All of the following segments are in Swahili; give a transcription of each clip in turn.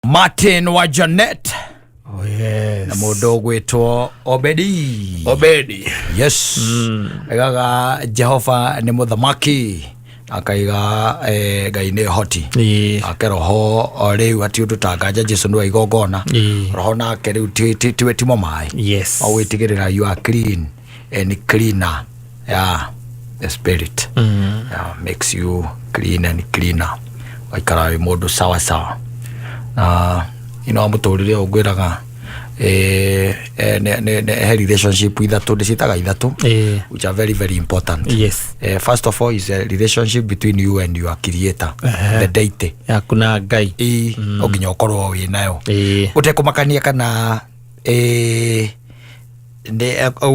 Martin wa Janet. Oh yes. Na mudo gwitwo Obedi. Yes. Agaga Jehova ni muthamaki. Akaiga Ngai ni hoti. Akeroho riu ati ututanganja Jesu ni igongona. Roho nake riu tiwe timo mai. Yes. Awitigirira you are clean and cleaner. Yeah. The spirit makes you clean and cleaner. Waikara mundu sawa sawa. Muturire ugwiraga relationship with ithatu ndicitaga ithatu, which are very very important. Yes. First of all is a relationship between you and your creator, the deity. Kuna Ngai. Oginya ukorwo wi nayo. Utekumakania kana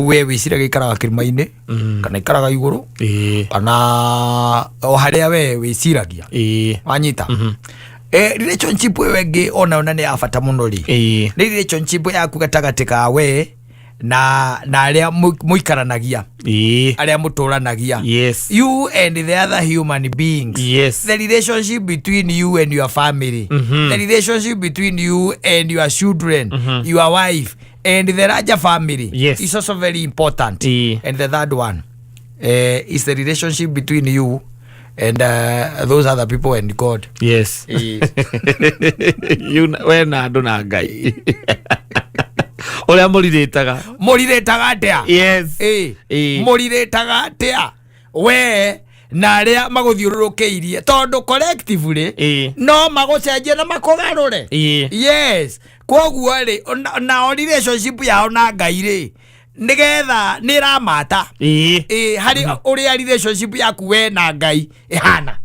we wiciraga ikaraga kirimaini kana ikaraga iguru kana o haria we wiciragia wanyita. Relationship wengi ona ni afata muno ri. Ni relationship yaku gatagati ka we na aria muikaranagia, aria muturanagia. Yes. You and the other human beings. Yes. The relationship between you and your family. The relationship between you and your children, your wife and the larger family. Yes. Is also very important. And the third one is the relationship between you and those other people and God. Yes. You when I don't know Ngai. Ola moriretaga atia. Yes. Moriretaga atia we na aria maguthiururukiirie tondu collectively no magucenjia na makugarure. Yes. Koguo ri na relationship yao na Ngai ri nigetha niramata hari uria relationship yaku we na Ngai ihana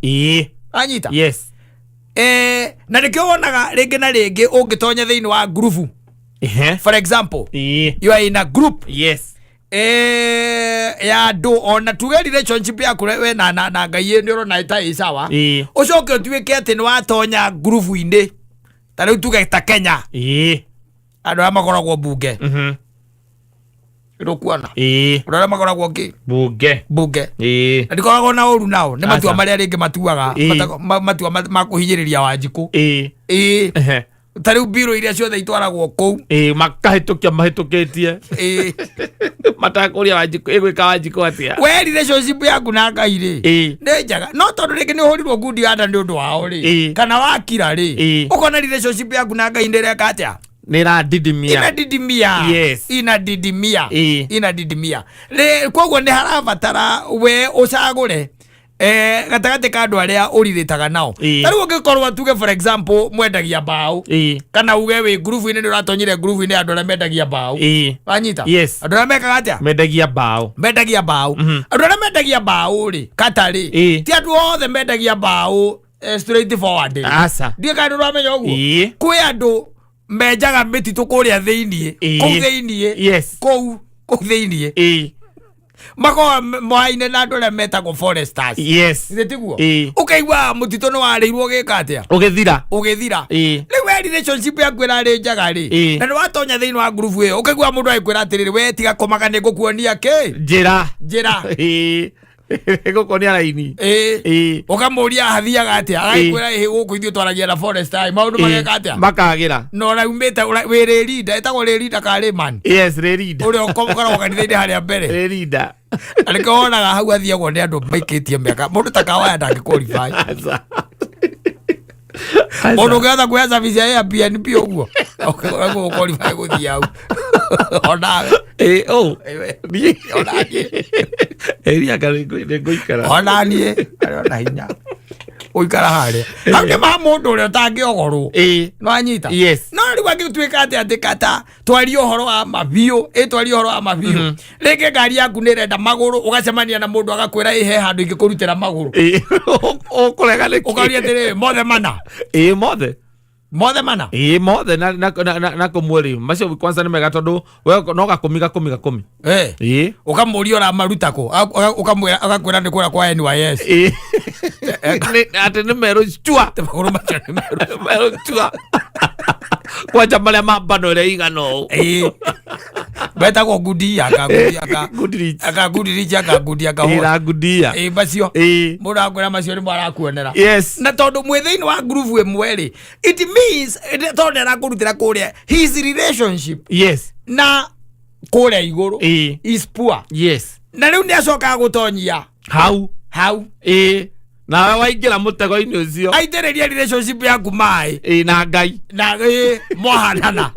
anyita. Yes. Na nikio wonaga ringi na ringi ungitonya thiini wa group. For example, you are in a group. Yes. Ya do ona tuge relationship yaku we na Ngai ni urona ita isawa. Ucoke utuike ati ni watonya group inde. Tariu tuge ta Kenya. Andu amakoragwo bunge. Irokuana. Urara makoragwo ki bunge. Na ndikoragwo na uru nao ni matua maria ringi matuaga matua makuhinyiriria Wanjiku. Tariu biro iria ciothe itwaragwo kou makahitukia mahitukitie matakuria Wanjiku igwika Wanjiku atia. We relationship yaku na Ngai ri ni njaga no tondu ringi ni uhurirwo good anda ni undu wao ri kana wakira ri ukona relationship yaku na Ngai ndi reka atia. Inadidimia. Yes. Inadidimia. Koguo ni harabatara we ucagure gatagati ka andu aria uriritaga nao. Tariu ungikorwo tuge for example mwendagia mbao kana uge we group ine ni uratonyire group ine andu aria mendagia mbao wanyita. Yes. Andu aria mekaga atia mendagia mbao andu aria mendagia mbao ri kata ri ti andu othe mendagia mbao straight forward. Asa Ndio ka andu ramenya uguo kwi andu menjaga mititu kuria thiini kou thiini. Yes. Kou thiini mako mwaine na andu aria metagwo foresters. Yes. Tiguo ukaigua mutitu no wareirwo gika atia ugithira riu we relationship yaku irari njaga ri na ni watonya thiini wa group iyo ukaigua mundu aikwira atiriri we tiga komaga ni ngukuonia ki njira gukonia raini ukamuria hathiaga atia agaikwira guku ithuĩ twaragia na forest maundu mageka atia makagira no raumite wiri leader etagwo leader ka Rayman. Yes, leader uria ukomokara kanitha-ini haria mbere leader ariko wonaga hau athiagwo ni andu maikitie miaka mundu ta kawaya ndangiqualify mundu ngetha kuya service ya PNP uguo ukoragwo qualify guthia hau onawe eria kare ngoikara onanie ona hinya uikara haria hamwe ma mundu uria utangiogorwo no anyita. Yes. No riu agituika ati Katta twario horo wa mabiu twario horo wa mabiu ringi ngari yaku ni renda maguru ugacemania na mundu agakwira ihe handu ingikurutira maguru ukurega ni ukaria atiri mothe mana mothe mana mothe na kumweri macio kwanza ni mega tondu we no gakumiga ukamuria ora maruta ko ukamwira agakwira ni kura kwa NYS ati ni meru chua maguru macio ni meru chua kwa jamalia mabano ile igano beta ko gudia akagudia Goodreads iragudia bacio mura ngora macio ni mara kuonera yes na tondu mwithiini wa groove emweri it means tondu arakurutira kuria his relationship yes na kuria iguru is poor yes na riu ni acoka gutonyia hau na waingira mutego-ini ucio aitereria relationship yaku mai na ngai na mohanana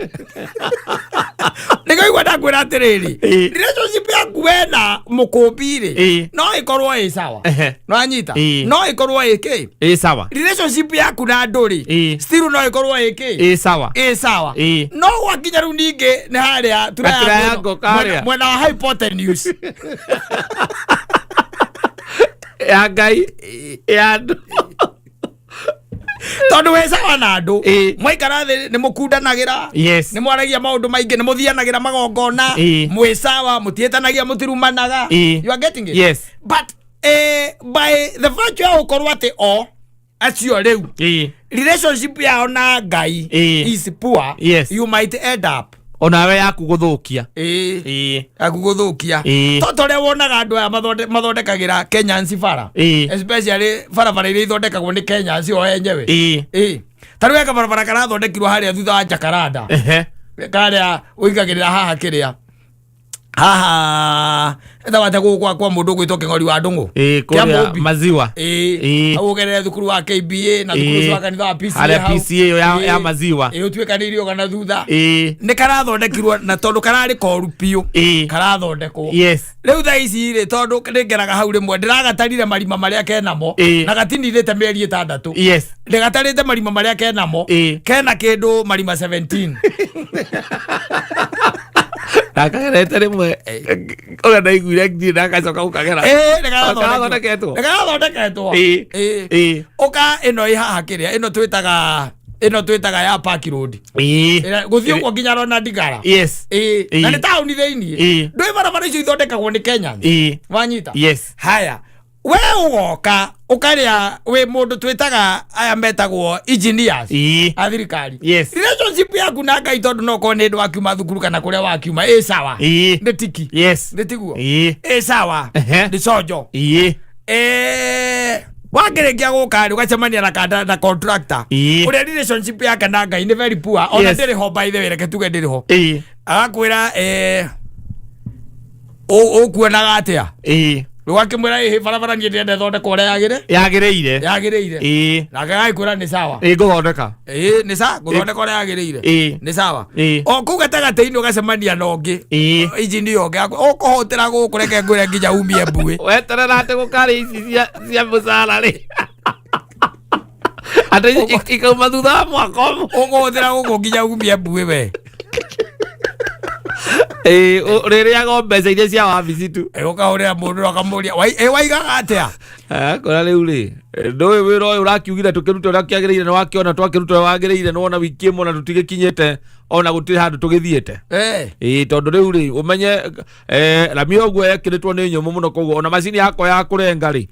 nigo igwa ndakwira atiriri relationship yaku wena mukumbiri no ikorwo sawa no anyita no ikorwo sawa relationship yaku na nduri still no ikorwo sawa no wakinya ru ningi ni haria turaya mwena wa hypotenuse ya ngai ya andu tondu we sawa na andu mwaikara thi ni mukundanagira ni mwaragia maundu maingi ni muthianagira magongona mwi sawa mutietanagia mutirumanaga you are getting it yes but by the virtue of ukorwo ati acio riu relationship yao na ngai is poor you might end up onawe yaku guthukia yaku guthukia totore wonaga andu aya mathondekagira Kenya nsifara especially barabara iria ithondekagwo ni Kenya cio enyewe taruweka barabara karathondekirwo haria thutha wa Jakaranda karia uigagirira haha kiria eta wate kwa mundu gwitwo King'ori wa Ndung'u kuria maziwa augerere thukuru wa KBA na thukuru wa kanitha wa PCA ya maziwa utwikanirio kana thutha ni karathondekirwo na tondu karari koru piu karathondekwo riu tha ici ri tondu ndingeraga hau rimwe ndiragatarire marima maria kenamo na gatinirite mieri 6 ndigatarite marima maria kenamo kena kindu marima 17 akagerete rimwe oga ndaiguire ngi ndagacoka ukagera ndagathondeketwo oka ino ihaha kiria ino twitaga ya Park Road guthio kwa nginya rona ndigara na ni tauni thiini ndui barabara icio ithondekagwo ni Kenya wanyita haya we ugoka ukaria we mundu twitaga aya metagwo engineers a thirikari relationship yaku na ngai tondu no ko ni ndu wakiuma thukuru kana kuria wakiuma sawa ndi tiki ndi tiguo sawa ndi sojo wagerekia gukari ugacemania na contractor uria relationship yake na ngai ni very poor ona ndiri ho by the way reke tuge ndiri ho agakwira ukuonaga atia wakimwira barabara ni ndende thondeka uria yagiriire na gaikwira ni sawa nguthondeka ni sawa guthondeka uria yagiriire ni sawa o kuga tagateini ugacemania na ungi injini yoge ukuhotera gukureke ngwire nginya umie mbui weterera ati gukari ici cia musara ri ati ikauma thutha wa mwaka ukuhotera guku nginya umie mbui we riria ngombe iria cia wabici tu ukahurira mundu akamuria waigaga atia kora riu ri ndui wira uyu urakiugire tukiruta uria kiagiriire ni wakiona twakiruta uria wagiriire no ona wiki imwe na tutigikinyite ona gutiri handu tugithiete tondu riu ri umenye ramio guo ekiritwo ni nyumu muno koguo ona macini yakwa ya kurenga ri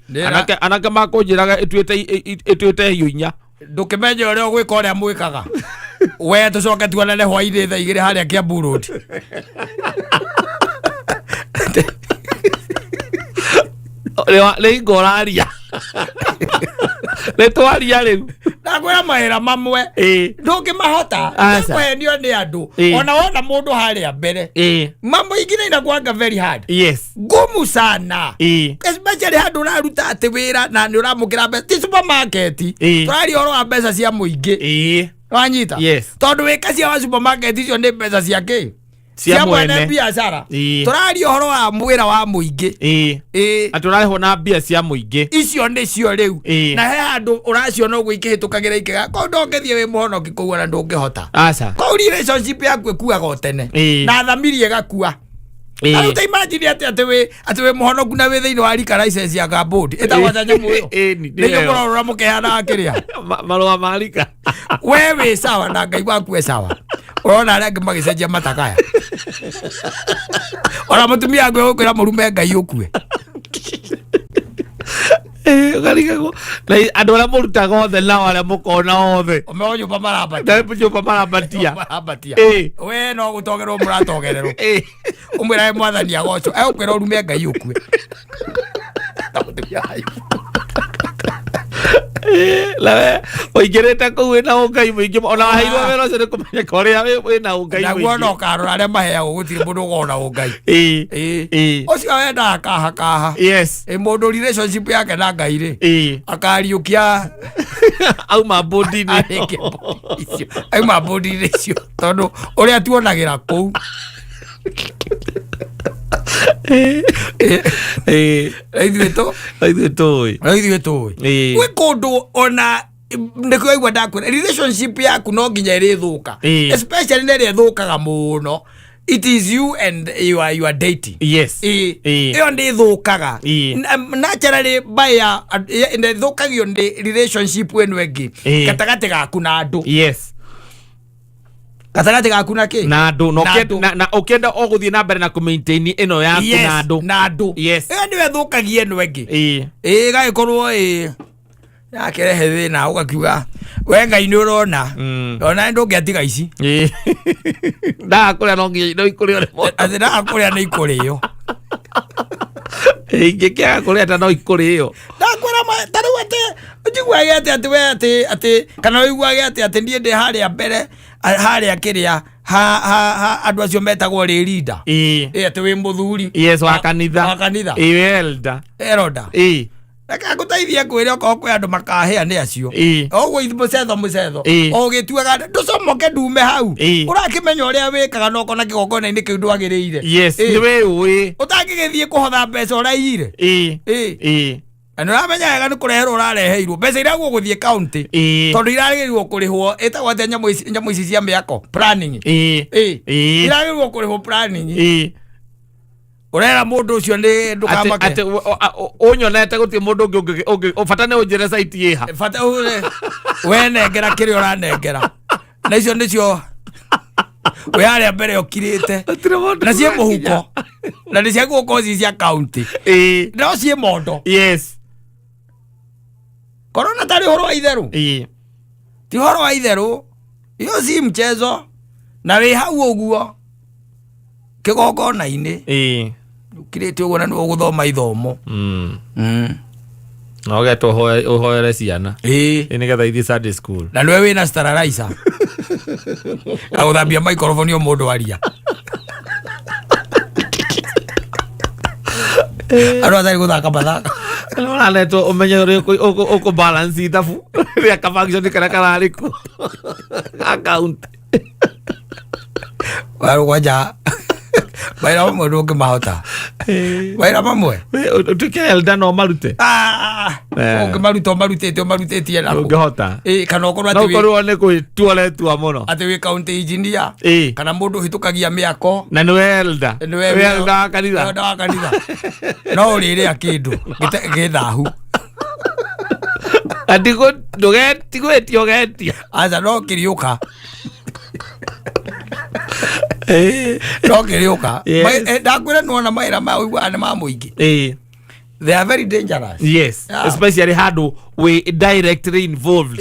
anake makunjiraga ituite hiunya ndukimenya uria ugwika uria mwikaga we tucoke tuonane hwaini thaa 2 haria Kiambu Road ngoraria twaria riu ndakwira mahera mamwe ndungimahota kwenio ni andu ona wona mundu haria mbere mambo ingine inakuanga very hard ngumu sana especially handu uraruta ati wira na ni uramukira mbeca ti supermarket turari oro wa mbeca cia muingi wanyita tondu wika cia wa supermarket icio ni mbeca ciake cia mwene biashara turari horo wa mwira wa muingi aturariho na bia cia muingi icio ni cio riu na he handu uraciona uguo ikihitukagira ikiga ko ndongethie wi muhonoki kuua na ndungihota ko relationship yaku ekuaga tene na thamirie gakua Aru ta imagine ati we muhonoku na we thiini wa rika license ya Gabodi etagwa nyamu uyo ndio kurora mukehana akiria marua marika wewe sawa na ngai waku we sawa ona arenge magicenjia matakaya ona mutumia ngwe ukwira murume ngai ukue Garigagwo. Na andå arä a må rutaga othe nao arä a må kona othe nyå marabatia we no gå togerwo må ratogererwo å mwä rae mwathani agocwo egåkwä ra å rume Ngai å kue lawe oigirite kũu wĩna ũngai mũingĩ ona waheirwo wĩra ũcio nĩ kũmenyeka ũrĩa wĩna ũngai mũingĩ naguo no karora arĩa maheagwo gũtirĩ mũndũ ũgona ũngai ũcio wendaga kaha yes mũndũ relationship yake na Ngai rĩ akariũkia auma bũndi-inĩ auma bũndi-inĩ icio tondũ ũrĩa tuonagĩra kũu ithuĩ tũĩ gwĩ kũndũ ona nĩkĩo igua ndakwĩra relationship yaku no nginya ĩrĩthũka especially nĩ ĩrĩa ĩthũkaga mũno. It is you and you are dating. Yes. Iyo ndi thukaga. Naturally baya ndi thukagio ndi relationship wenu wengi. Katagate gaku na andu. Yes. Katagate gaku na ki? Na andu na ukenda oguthie na mbere na ku maintain ino yaku na andu. Na andu. Yes. Iyo ndiwe thukagie enu wengi. Gagikorwo yakerehe thina ugakiuga we Ngai nĩ ũrona ona ndũngĩatiga ici ndakũrĩa no ikũrĩo atĩ ndakũrĩa nĩ ikũrĩo ingĩkĩaga kũrĩa ta no ikũrĩo ndakwĩra ta rĩu atĩ njiguage atĩ we atĩ kana ũiguage atĩ niĩ ndĩ harĩa mbere harĩa kĩrĩa andũ acio metagwo rĩ leader atĩ wĩ mũthuri yes wa kanitha elder Reka ngũteithie kwĩre okorwo kwĩ andũ makahĩa nĩ acio ũguo mũcetho ũgĩtuaga ndũcomoke ndume hau ũrakĩmenya ũrĩa wĩkaga no kona kĩgongona-inĩ kĩu ndwagĩrĩire nĩwe ũĩ ũtangĩgĩthiĩ kũhotha mbeca ũraiyire na nĩ ũramenya wega nĩ kũreherwo ũrareheirwo mbeca iria gũgũthiĩ kaũntĩ tondũ iragĩrĩirwo kũrĩhwo ĩtagwo atĩa nyamũ ici cia mĩako planning iragĩrĩirwo kũrĩhwo planning urera mundu ucio ni ndukamake ati unyonete gutie mundu ungi bata ni unjire site yiha bata we nengera kiri uranengera na icio nicio we aria mbere okirite na cie muhuko na ni cia guko cia county no cie mondo yes corona tari horo wa itheru ti horo wa itheru iyo si mchezo na we hau uguo kigongona-inĩ ukirite uguo na nĩ ũgũthoma ithomo no geto uhoere ciana nĩgetha ithi Sunday school na nĩwe wĩna sterilizer agũthambia microphone mũndũ aria andũ atarĩ gũthaka mathaka ũranetwo ũmenye ũrĩa ũkũbalance ithabu rĩa kafunction karĩa kararĩ ku account warũgwanja baira mamwe ndũngĩ mahota baira mamwe ũtuĩke elder no marute ũngĩmaruta ũmarutĩtie nako ũngĩhota kana ũkorwo no ũkorwo nĩ gwĩtua ũretua mũno atĩ wĩ county engineer kana mũndũ ũhĩtũkagia mĩako na nĩwe elder wa kanitha no ũrĩrĩa kĩndũ gĩthahu atigwo ndũgetigwĩtio ũgetia aca no kĩriũka no kĩriũka ndakwĩra nĩwona mawĩra ma ũiguaga nĩ ma mũingĩ they are very dangerous especially handũ we directly involved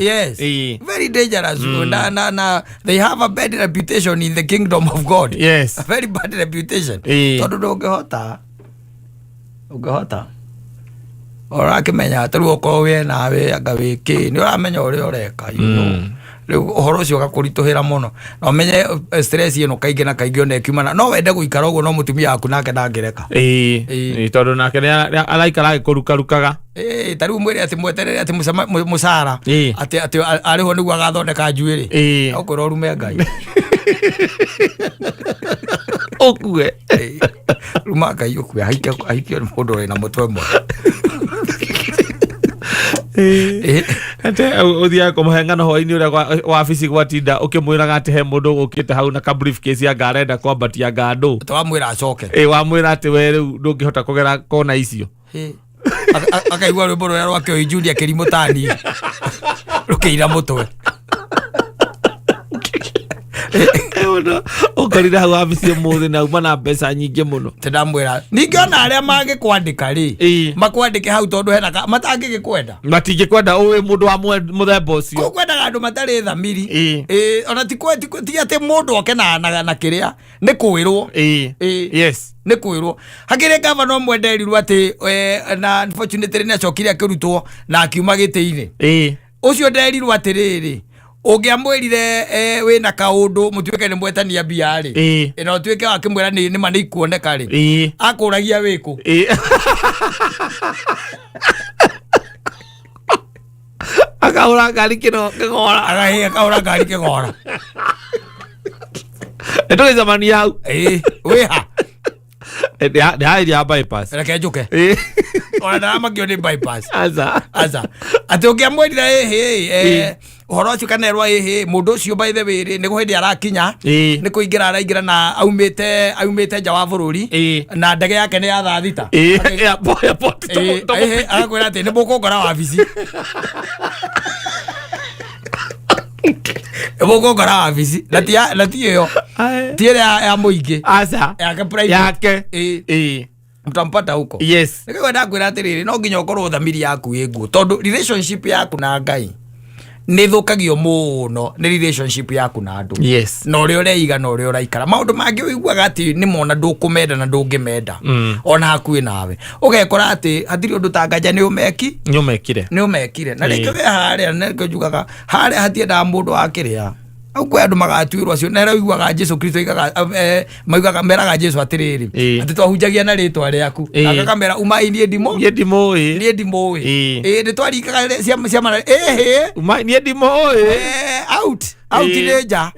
very dangerous na they have a bad reputation in the kingdom of God a very bad reputation tondũ ndũngĩhota ũrakĩmenya tarĩu okorwo we nawe anga wĩkĩ nĩ ũramenya ũrĩa ũreka rĩu ũhoro ũcio ũgakũritũhĩra mũno na ũmenye stress ĩno kaingĩ na kaingĩ ona ĩkiumana no wende gũikara ũguo no mũtumia waku nake ndangĩreka tondũ nake araikara agĩkũrukarukaga tarĩu mwĩre atĩ mweterere atĩ mũcara atĩ arĩho nĩguo agathondeka njuĩrĩ ũkwĩra ũrume Ngai ũkue ruma Ngai ũkue ahikio nĩ mũndũ ũrĩ na mũtwe mwega uthiaga kũmũhe ng'ano hwaĩ-inĩ ũrĩa wabici gwatinda ũkĩmwĩraga atĩ he mũndũ ũgũkĩte hau na ka briefcase ya ngarenda kwambatia ngandũ wamwĩra acoke wamwĩra atĩ we rĩu ndũngĩhota kũgera kona icio akaigua rwĩmbo rũrĩa rwakĩoĩ Julia kĩrimũ tani rũkĩira mũtwe muno ukorira hau abicio muthi na uma na mbeca nyingi muno tindamwira ningiona aria mage kwandika ri makwandike hau tondu hena matangigikwenda matingikwenda uwe mundu wa muthemba ucio kwenda andu matari thamiri ona ti ati mundu oke na kiria ni kwirwo yes ni kwirwo hakire gavana mwenderirwo ati na unfortunately ni acokire akirutwo na akiuma giti-ini ucio nderirwo atiriri ungiamwirire wina kaundu mutuike ni mwetania mbia ri ina utuike akimwira ni ma ni kuoneka ri akuragia wiku akaura ngari kigora akaura ngari kigora eto zamani yau weha ya bypass reke njuke ona makio ni bypass aza ati ungiamwirire horo cio kanerwa mundu ucio by the way ni guhindi arakinya ni kuingira araingira na aumite nja wa bururi na ndege yake ni ya thaathita agakwira ati ni mukungora wabici mukungora wabici na ti iyo ti ile ya muingi yake private mtampata huko yes nikwenda kwira atiriri no nginya ukorwo thamiri yaku ingu tondu relationship yaku na Ngai ni thukagio muno ni relationship yaku na andu yes no ri ureiga no ri uraikara maundu mangi wiguaga ati ni mona ndukumenda na ndungimenda ona hakuwi nawe ugekora ati hatiri undu tanganja ni umekire na rikio ge haria neriko jugaga haria hatienda mundu akiria au kwa andu magatuirwo acio na wiguaga Jesu Kristo igaga maugaga meraga Jesu atiriri ati twahunjagia na ritwa riaku akakamera umai nie ndimo ni twarikaga ciama umai nie ndimo out danger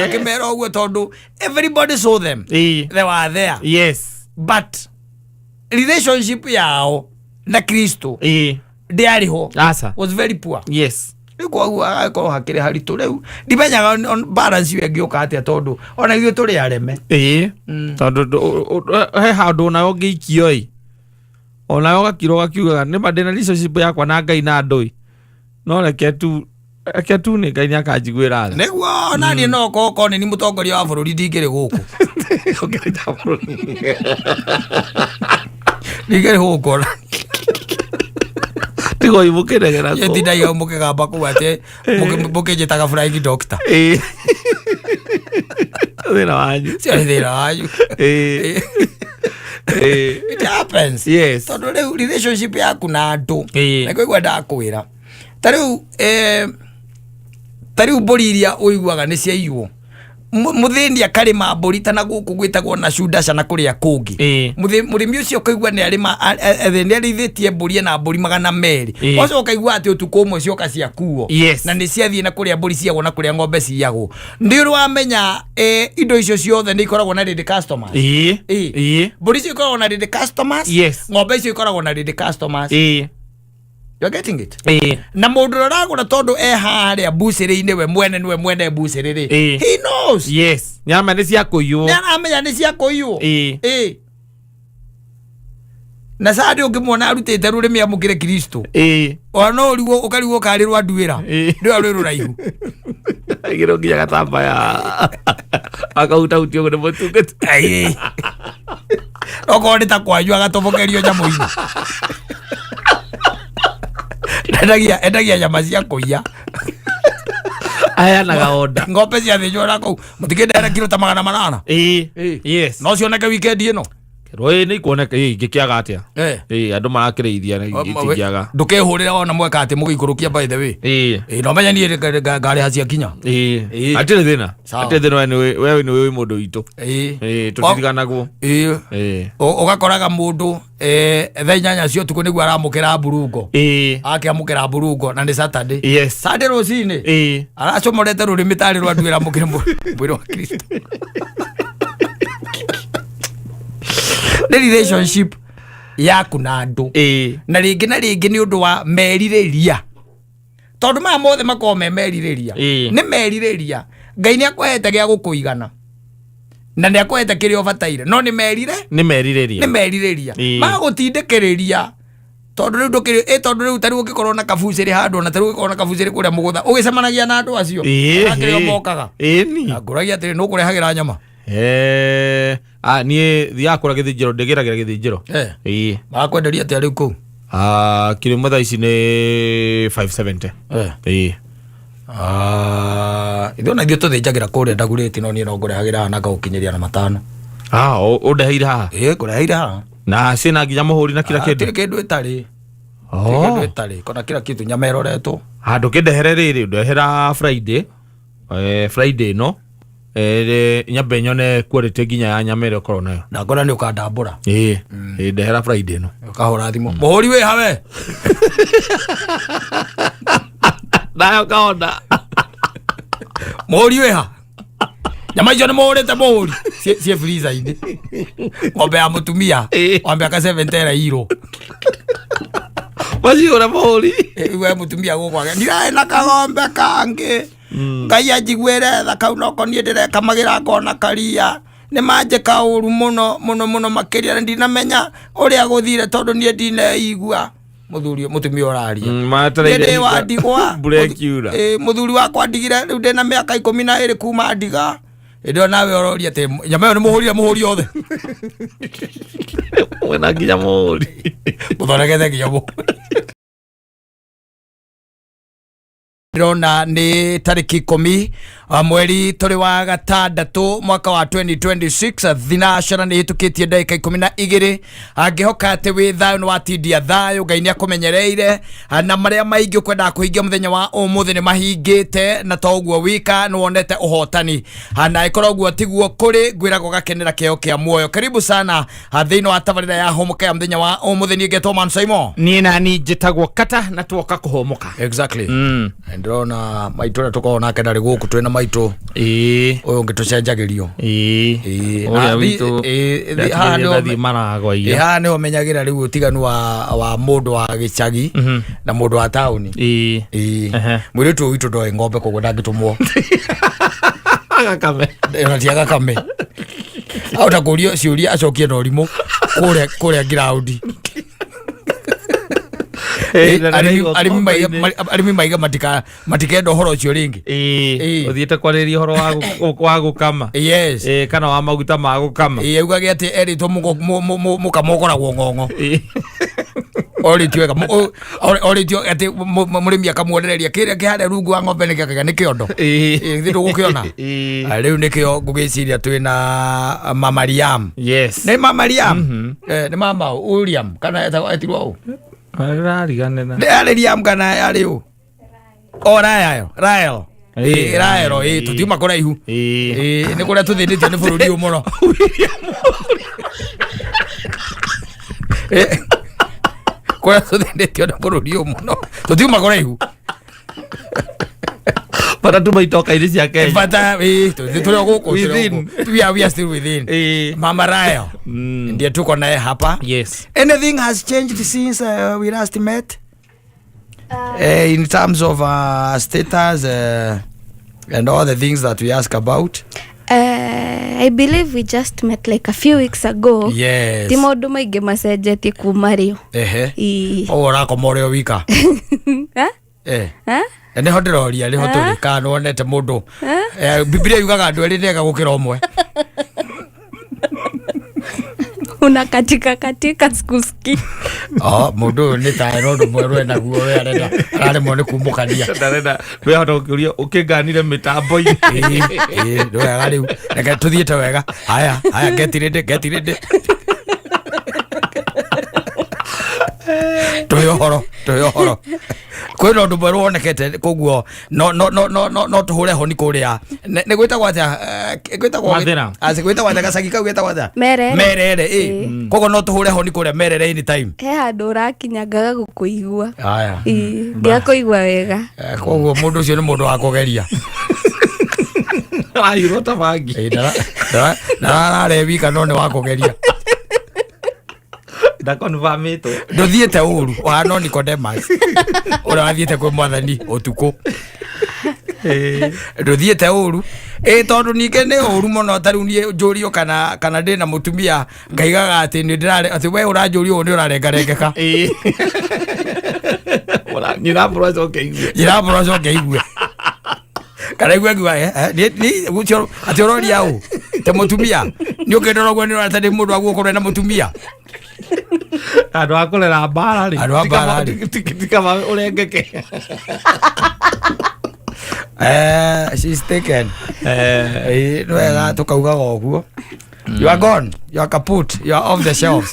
akimera uguo tondu everybody saw them they were there yes but relationship yao na Kristo ndiariho was very poor yes kwa agakoro hakire haritu riu ndimenyaga balance yu ngioka atia tondu ona ithu turi areme tondu he handu na ngikio ona yo gakiro gakiugaga ni madena relationship yakwa na Ngai na ndui no reke tu ni Ngai akanjiguira tha niguo ona ni no koko ni mutongoria wa bururi ndingiri guku ndingiri guku tigo imukiregera ko yetinda yo mukigamba ku ate mukijitaga flying doctor thina wanyu it happens yes tondu riu relationship yaku na andu niko igwenda kwira tariu mburi iria uiguaga ni ciaiywo muthindi akarima mburi tana guku gwitagwo na cundasha na kuria kungi murimi ucio kaigua ni arima ni arithitie mburi na mburi 200 oco kaigua ati utuku umwe cioka ciakuo na ni ciathie na kuria mburi ciagwo na kuria ng'ombe ciagwo ndi wamenya indo icio ciothe ni ikoragwo na ready customers mburi icio ikoragwo na ready customers ng'ombe icio ikoragwo na ready customers you're getting it na mundu ragura tondu haria buciri-ini we mwene buciri he knows yes nyama ni cia kuyu na sadi ukimwona arutite rurimi amukire Kristo ona urigo ukarigwo karirwa nduira ndio aruru raihu agiro nginya gatamba ya akauta utio ni mutungati okone ta kwanyu agatobokerio nyamu-ini endagia nyama cia kuia aya na gaonda ng'ombe cia thinywo na kuu mutikendera kilo ta 800 yes no cioneke weekend ino roi ni kuoneka gikiaga atia andu marakireithia na gikiaga ndukehurira ona mweka ati mugikurukia by the way no menya ni ngari hacia kinya atire thina wewe ni wewe mundu itu tutiriganaguo ugakoraga mundu thaa 8 cio tuku niguo aramukira mburungo akiamukira mburungo na ni Saturday Sunday rucini aracomorete rurimi tari rwa nduira mukire mwiri wa Kristo the relationship yaku na andu na ringi ni undu wa meririria tondu ma mothe makoo meririria ni meririria Ngai ni akwehete gia gukuigana na ni akwehete kiria ubataire no ni meririria magutindikiriria tondu riu ndukiri tondu riu tari ugikorwo na kabuciri handu na tari ugikorwo na kabuciri kuria mugutha ugicemanagia na andu acio akiri mokaga ni nguragia atiri no kurehagira nyama nie thia kura githijiro ndegeragira githijiro makwenderia atia riu ku kilimo thaa ici ni 570 ithu na ithu tuthinjagira kuria ndaguriti no nie no ngurehagira na ngaukinyiria na 5 undeheire haha ngureheire haha na sina nginya muhuri na kila kindu kindu itari kona kila kitu nyama iroretwo handu kindehere riri ndehera Friday no nyambe nyone quality nginya ya nyama ire korwo nayo na ngona ni ukandambura ndehera Friday no ukahora thimo muhuri we hawe nayo kaona muhuri we ha nyama icio ni muhurite muhuri cie freezer ine ng'ombe ya mutumia ng'ombe aka 7 hiro maciura muhuri we mutumia gukwaga ndirae na kagombe kangi ngai anjiguire tha kau noko nie ndirekamagira ngona karia ni manjika uru muno makiria ndinamenya uria guthire tondu nie ndineigua mutumia uraria matereire wa ndigwa breakiura muthuri wakwa ndigire riu ndina miaka 12 kuma ndiga ndio nawe uroria te nyama yo ni muhuri othe wena nginya muhuri muthonekete nginya muhuri Rona ni tariki 10 mweri turi wa gatandatu mwaka wa 2026 thinashara ni hitukitie ndagika 12 angihoka ati wi thayo ni watindia thayo ngai ni akumenyereire na maria maingi ukwenda kuhingia muthenya wa umuthi ni mahingite na toguo wika ni wonete uhotani na ikoragwo tiguo kuri gwiragwo gakenera keo kia muoyo karibu sana thino wa tabarira ya Humuka ya muthenya wa umuthi ni ngetwo Mansaimo ni nani njitagwo Katta na tuoka kuhomuka exactly ndona maitura tukona kendari guku twina maitu uyu ngitucenjagirio oya witu ndathi maragwa iyo ha ni umenyagira riu utiganu wa mundu wa gicagi na mundu wa tauni muritu witu ndoe ng'ombe koguo ndangitumwo agakame ena kame auta kurio ciuria acokie ndorimu kuria ground arimi maiga matikenda horo cio ringi uthiete kwariria horo wa gukama kana wa maguta ma gukama augage ati eritwo mukamogoragwo ng'ong'o oritio ati murimi akamuonereria kiria kihare rungu wa ng'ombe ni kiondo thindo gukiona riu nikio ngugiciria twina Mama Liam ni Mama Liam ni Mama William kana etirwo au rariganena ni Liam kana yari u Rael tutiuma kuraihu ni kuria tuthinitio ni bururi umuno kuria tuthinitio ni bururi umuno tutiuma kuraihu para tu maitoka ile cia Kenya pata tuli guku we are still within Mama Rael ndiye tuko naye hapa anything has changed since we last met in terms of status and all the things that we ask about I believe we just met like a few weeks ago. Yes. Ti maundu maingi macenjetie kuma rio. Ora komore wika. Ene honderoria riho turi kana wonete mundu Biblia yugaga andu eri nega gukira umwe una katika skuski mundu ni ta ro ndu mweru ena guo we arare mone kumukania ndarenda we hota ukiuria ukinganire mitambo-ini ndo ya riu reke tuthiete wega haya get ready toyo horo kwina ndu mweru wonekete koguo no tuhure honi kuria ni gwitagwo atia gwitagwo atia gacagi kau gwitagwo atia merere koguo no tuhure honi kuria merere anytime he handu urakinyangaga gukuigua ndiakuigua wega koguo mundu ucio ni mundu wa kugeria ayurota bangi ndarare wika no ni wa kugeria da confirmito nduthiete uru wa no NICODEMUS ura wathiete kwi mwathani utuku nduthiete uru tondu nike ni uru muno tariu nie njurio kana ndina mutumia ngaigaga ati ni ndirare ati we uranjurio ni urarengarengeka wala nyirabro coke igwe kana igwe ni gucio ati uroria u te mutumia ni ukendorogwo ni uratari mundu agukorwo na mutumia andu akorera mbara ri tikama urengeke she's taken no wega tukauga goguo you are gone, you are kaput, you are off the shelves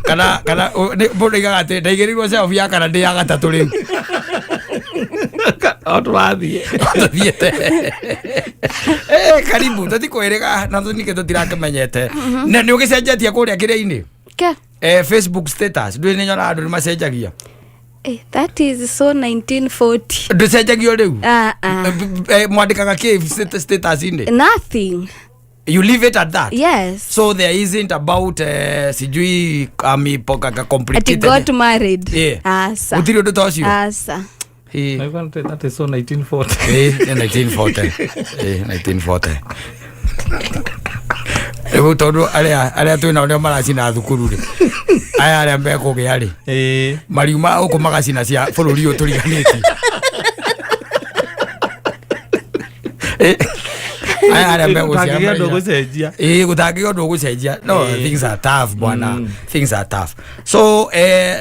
kana mundu igaga ati ndaigirirwo shelf ya kana ndi ya gatatu riu otrathiete karibu tatikwirega na tunike tutirakemenyete na ni ugicenjetie kuria kiria-ini Facebook status ndui ni nyona andu ni macenjagia that is so 1940 nducenjagio riu mwandikaga ki status ini nothing. You leave it at that? Yes. So there isn't about sijui poka complicated. Ati got married. Yeah. Asa. Utiri ndo toshi. Asa. That is so 1940. 1940. 1940. Ebu tondu aria twina onio maracina thukuru ri. Aya aria mbeko giari. Mariuma uko magacina cia bururi uturiganiti. Gutagiga ndu gucenjia no things are tough bwana things are tough so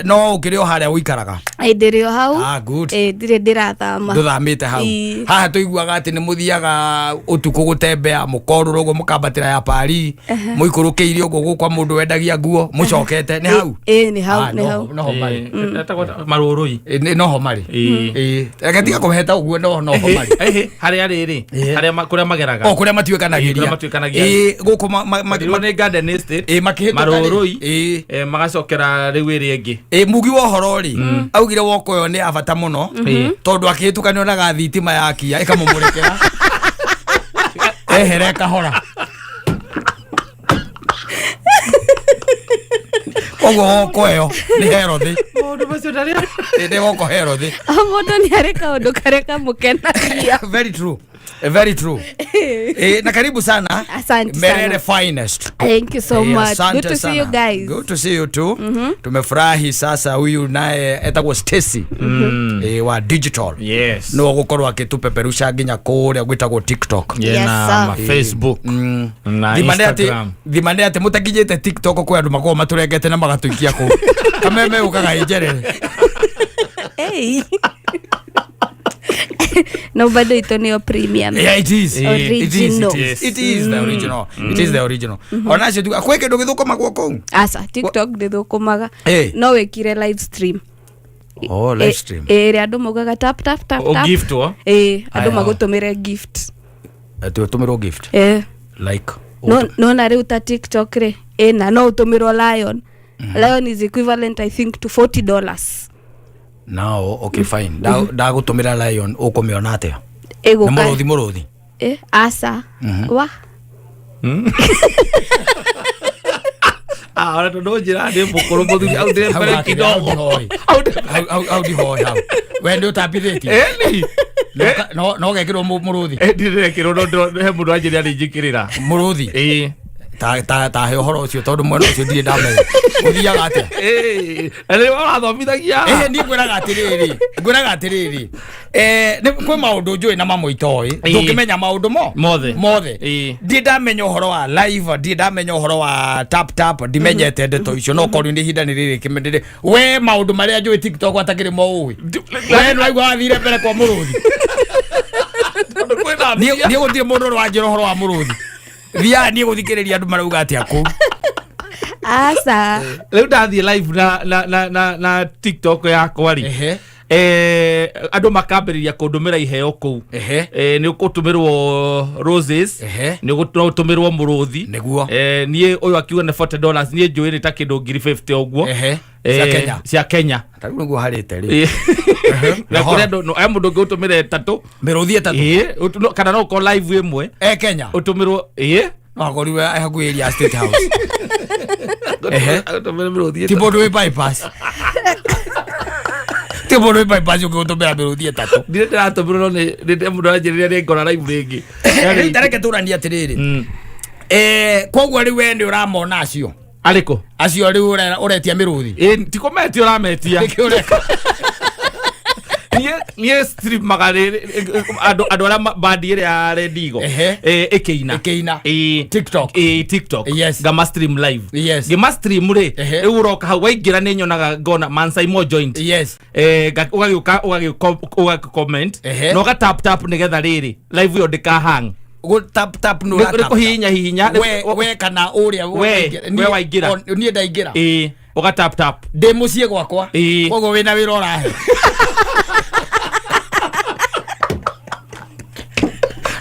no ukirio haria uikaraga ndirio hau good ndire ndirathama nduthamite hau haha tuiguaga ati ni muthiaga utuku gutembea mukoruro go mukambatira ya pari muikurukiire ugo gukwa mundu wendagia nguo mucokete ni hau ni hau no mari marurui no ho mari reke tiga kumeheta uguo no ho mari haria riri haria kuria mageraga kuria matuikanagiria guku ni garden estate marurui magacokera riu iri ingi mugi wa horo ri augire woko yo ni abata muno tondu akitukanio na gathitima yakia ikamumurekera ehere kahora ogo woko yo ni herothi mundu macio ndari ni woko herothi mundu ni areka undu kareka mukenagia very true na karibu sana Merere finest. Thank you so much. Good to see you guys. Good to see you too. Tumefurahi sasa huyu naye etagwo Stacy wa digital. Yes. No gukorwa akitupeperusha nginya kuria gwitagwo TikTok. Na Facebook. Na Instagram. Thimande ati mutakijete TikTok kwa andu makoma maturengete na magatuikia ku. Kameme ukaga ijerere. Hey. No, but it's on your premium. Yeah, it is. Original. It is the original. It is the original. Ona cio tuga kweke ndo githukoma gwoko. Asa TikTok ndithukumaga. No wekire live stream. Oh, live stream. Andu mugaga tap. O gift o. Andu magutumire gift. Ati utumiro gift. Like. No na riu ta TikTok re. Na no utumiro Lion. Lion is equivalent I think to $40. Now, okay, fine. Da gutumira Lion ukomiona atia? Na muruthi. Asa. Wa. Ora ndo njira ndi mukuru muthu au ndire mbere kidogo. Au di hoy hau. Wende utapitheti. No gekiro muruthi. Ndire kiro ndo he mundu anjiri ari njikirira. Muruthi. Ta he uhoro ucio tondu mwena ucio ndire ndamenya uthiaga atia ele warathomithagia ni ngwiraga atiriri ni kwi maundu njui na mamwe itoi ndukimenya maundu mothe ndi ndamenya uhoro wa live ndi ndamenya uhoro wa tap ndimenyete ndeto icio no korwo ndi hinda ni riri kimendire we maundu maria njui TikTok atakiri mo ui we no aigua wathire mbere kwa muruthi ni guthire mundu wa njira uhoro wa muruthi Via ni guthikiriria andu marauga atia ku. Asa. Leo ndathie live na TikTok yakwa ri. Andu makambiriria kundumira iheo ku. Ni ukutumirwo roses. Ni ukutumirwo muruthi. Niguo. Nie uyu akiuga na $40 nie njui ni ta kindu 50 ogwo. Cia Kenya. Taru niguo harite ri. Na kure ndo no mundu ngutumire 3 miruthi 3 kana no ko live imwe Kenya utumirwo no goriwe hakuiria State House utumire miruthi tibodo we bypass ke bono bypass ukiutumira miruthi etatu ndire ndiratumira ni mundu anjirire ni ngora live ringi tareke turania atiriri koguo riu we ndi uramona acio ariko acio riu uretia miruthi tiko metia urametia nie stream magari ado ala bandi ile ya Redigo ekeina TikTok yes gama stream live yes gama stream re uroka hawa igira ne nyonaga ngona Mansaimo joint yes uga comment no ga tap nigetha riri live yo ndika hang go tap no la tap hinya we kana uria we waigira nie ndaigira uga tap de mucie gwakwa kogo wina wira urahe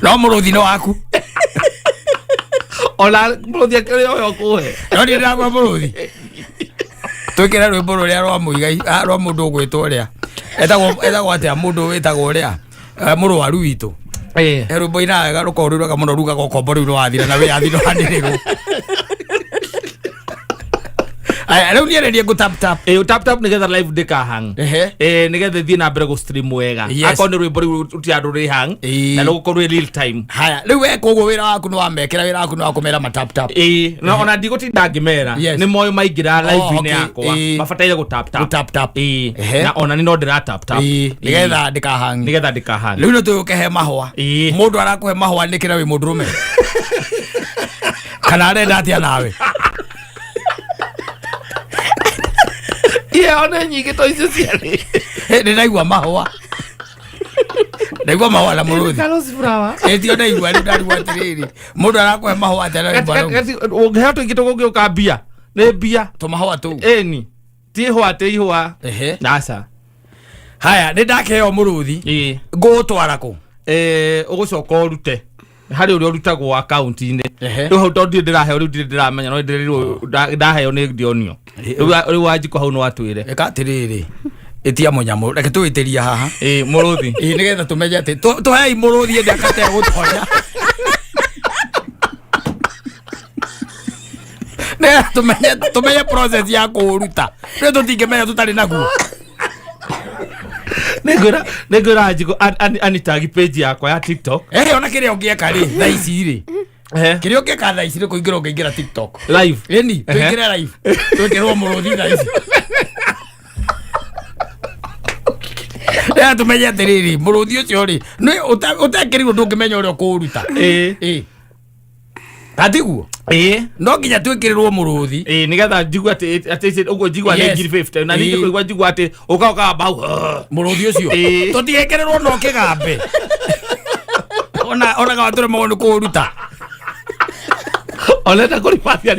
no muruthi no waku ola muruthi akere oyo kuhe no ndi ndagwa muruthi twikira rwimbo ruria rwa muigai rwa mundu gwitwo ria etagwo atia mundu witagwo ria murwaru witu rwimbo ina rukorurwa ka muno ruga gokombo riu rwathira na we athino handirirwo leo ni ready go tap tap nigetha live deka hang nigetha thie na mbere go stream wega akone rwimbo riu utiandu ri hang na no gukorwo real time haya riu we koguo wira waku no amekera wira waku no akumera ma tap no ona ndigutinda ngimera ni moyo maingira live ine yakwa mafataire go tap na ona ni no ndira tap nigetha deka hang riu no tuke mahwa mundu arakuhe mahwa nikira wi mundurume kana arenda atia nawe ona nyingi to icio ciari ni naigua mahwa la muruthi Carlos Flower tio naigua ni ndarua tiriri mundu arakuhe mahwa atera baro ungehato ingito gukioka bia ne bia to mahwa tu ni ti hwa te hwa nasa haya ni ndakeheo muruthi ngutwara ku ugucoka urute hari uri urutagwo account ine riu hau tondu ndiraheo riu ndiramenya no ndirirwo ndaheo ni ndionio riu wajiko hau no watwire eka tiriri itia munyamu reke tuitiria haha muruthi nigetha tumenye ati tuhei muruthi ndakate gutonya ne tumenye process ya kuruta riu tutingimenya tutari naguo negura ajiko anitagi page yakwa ya TikTok ona kiria ungieka ri thaici ri kiria ungieka thaici ri kuingira ungiingira TikTok live eni tuingira live tuikirwo muruthi thaici tumenye atiriri muruthi ucio ri utekirirwo ndungimenya uria ukuruta atiguo no nginya twikirirwo muruthi nigetha njigua ati uguo njigua ni 50 na ningi kuigua njigua ati uka bau muruthi ucio tutiekerirwo no kigambe ona gature maundu kuruta oleta kuripasi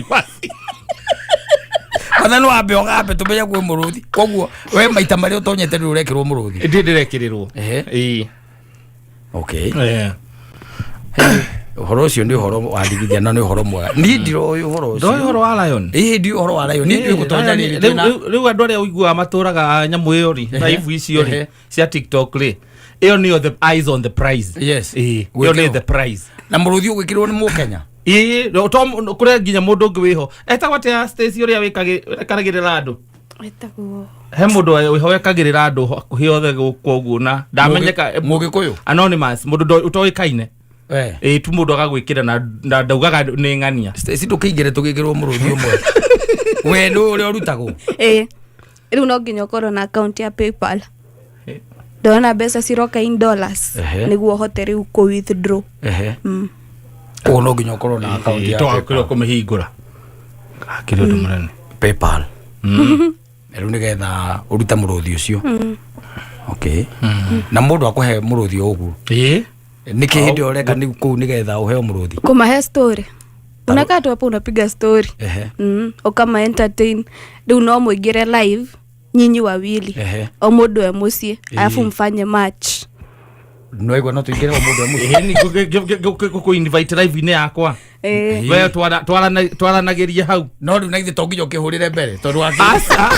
ona no ambe ogambe tumenye kwi muruthi koguo we maita mari utonyete ri urekirwo muruthi ndirekirirwo okay uhoro ucio ni uhoro wa digithia na ni uhoro mwega ni ndiro uhoro ucio ndo uhoro wa lion ndi uhoro wa lion ni gutonya ni riu andu aria uigua maturaga nyamu iyo ri live icio ri cia TikTok ri iyo ni the eyes on the prize iyo ni the prize na muruthi ugikirwo ni mukenya kure nginya mundu ungi wiho etagwo atia Stacy uria wikagirira andu etagwo he mundu wikagirira andu hakuhi othe gukuo na ndamenyeka mugikuyu anonymous mundu utoikaine tu mundu agagwikira na ndaugaga ni ng'ania Stacy tukingire tugikirwo muruthi umwe we ndu uri urutagwo riu no nginya ukorwo na account ya PayPal ndona mbeca ciroka in dollars niguo hote riu ku withdraw no nginya ukorwo na account ya PayPal kumihingura akiri ndu munene PayPal riu nigetha uruta muruthi ucio okay na mundu akuhe muruthi uguo niki hindi oreka ni ku nigetha uheo muruthi kumahe story unakaa tu hapo unapiga story ukama entertain ndio no muigire live nyinyi wawili o mundu e mucie alafu mfanye match no igwa no tuingire o mundu e mucie ni ku invite live ine yakwa we twaranagiria hau no ndu naithe to nginya ukihurire mbere tondu wa asa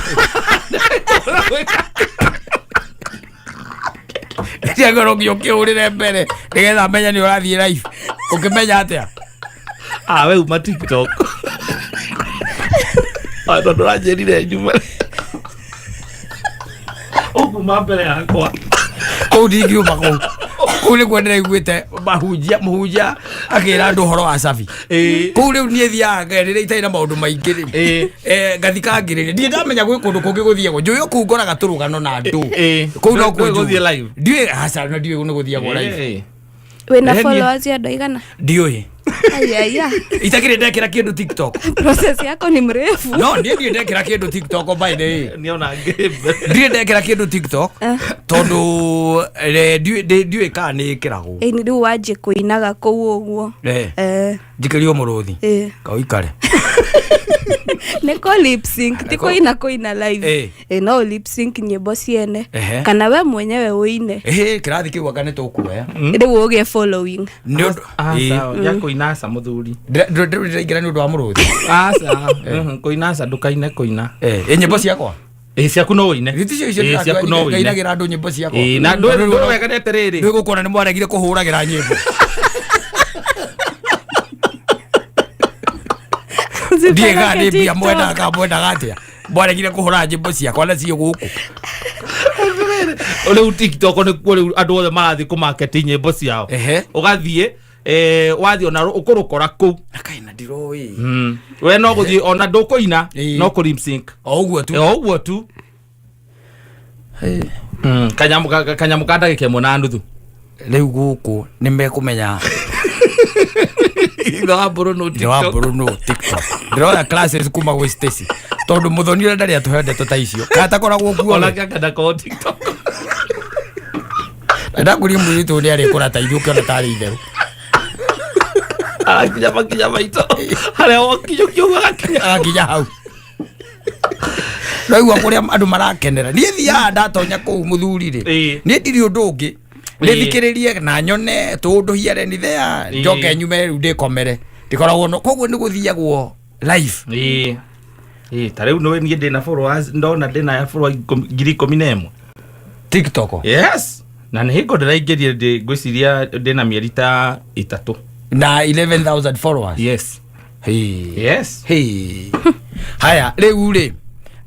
tiagoro nginya ukihurire mbere nigetha menya ni urathie live ukimenya atia we uma TikTok ndo rajerire Juma Ogu mambele yakwa. Kodi giuma ko. Kule kwendera igwite mahunjia akira andu horo wa cabi. Kule nie thiaga rire itaina maundu maingi ri. Ngathika ngirire. Ndie ndamenya gwi kundu kungi guthiego. Njuyo ku ngoraga turugano na andu. Ku no ku guthie live. Ndie asa no ndie no guthiego live. Wena followers ya doigana. Ndioe. Aya. Itakire ndekira kindu TikTok. Process yako ni mrefu. No, ndie ndekira kindu TikTok by the way. Niona ngebe. Ndie ndekira kindu TikTok. Tondu ndie ka ni kirago. Ni ndu waje kuinaga kou uguo. Njikerio muruthi. Kauikare. Neko lip sync tiko ina live. No lip sync nyimbo ciene. Kana we mwenyewe uine. Kirathi kiwa kane tukuoya. Ndio uge following. Ndio. Sawa, yako inasa muthuri. Ngira ni ndu wa muruthi. Sawa. Kuinasa ndukaine kuina. Nyimbo ciakwa. Ciaku no ine. Ciaku no ine. Ngainagira andu nyimbo ciakwa. Na ndu wega neterere. Ndio gukona ni mwaragire kuhuragira nyimbo. Ndie gani bia mwenda gatia. Mwaragire kuhura nyimbo ciakwa na cio guku. Ole TikTok ne kule andu othe marathi ku market nyimbo ciao. Ugathie wathi ona ukurukora ku akaina ndiroi we no guthie ona ndukuina no ku lip sync oguo tu kanyamu kanda gikemo na nduthu riu guku nimekumenya ndo aburu no TikTok ndiro classes kuma gwi Stacy tondu muthoni ndari atuhende tutaicio kata koragwo guo ona kanda ko TikTok ndakuri mwitu ni ari kurata ithuke ona tari itheru kinya maito hale wakiyo akinya hau Rau akuria andu marakenera ni thia ndatonya ku muthuri ri ni ndiri undu ungi ni thikiririe na nyone tundu hiare ni thea njoke nyume ru ndikomere ndikoragwo no koguo ni guthiagwo live tare no ni ndina followers ndona ndina followers 11,000 TikTok yes na nihingo ndiraingirie ndi gwiciria ndina mieri ta 3 na 11,000 followers yes yes haya riu ri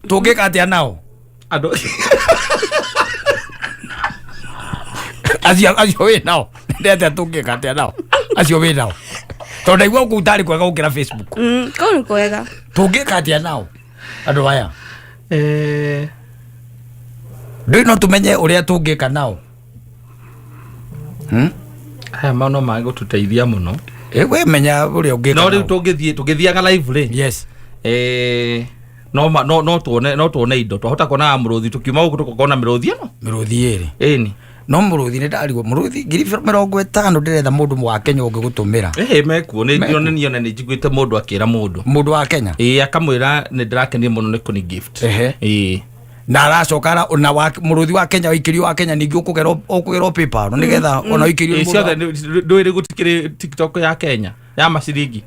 tungika atia nao ando acio we nao ndete tungika atia nao acio we nao tondu igua ku tari kwega gukira Facebook ko ni kwega tungika atia nao andu aya ndui no tumenye uria tungika nao aya mano mago tuteithia muno we menya uria ungika no riu tungithiaga live ri yes no tuone indo twahota kuona muruthi tukiuma guku tukona miruthi no miruthi iri ni no muruthi ni ndarigwo muruthi 50,000 ndirenda mundu wa Kenya ungugutumira mekuo ni nione ni njiguite mundu akira mundu wa Kenya akamwira ni ndirakenie muno ni kuni gift na aracokara ona muruthi wa Kenya wikirio wa Kenya ningi ukugero paper no nigetha ona wikirio ciothe ndwiri gutikiri TikTok ya Kenya ya maciringi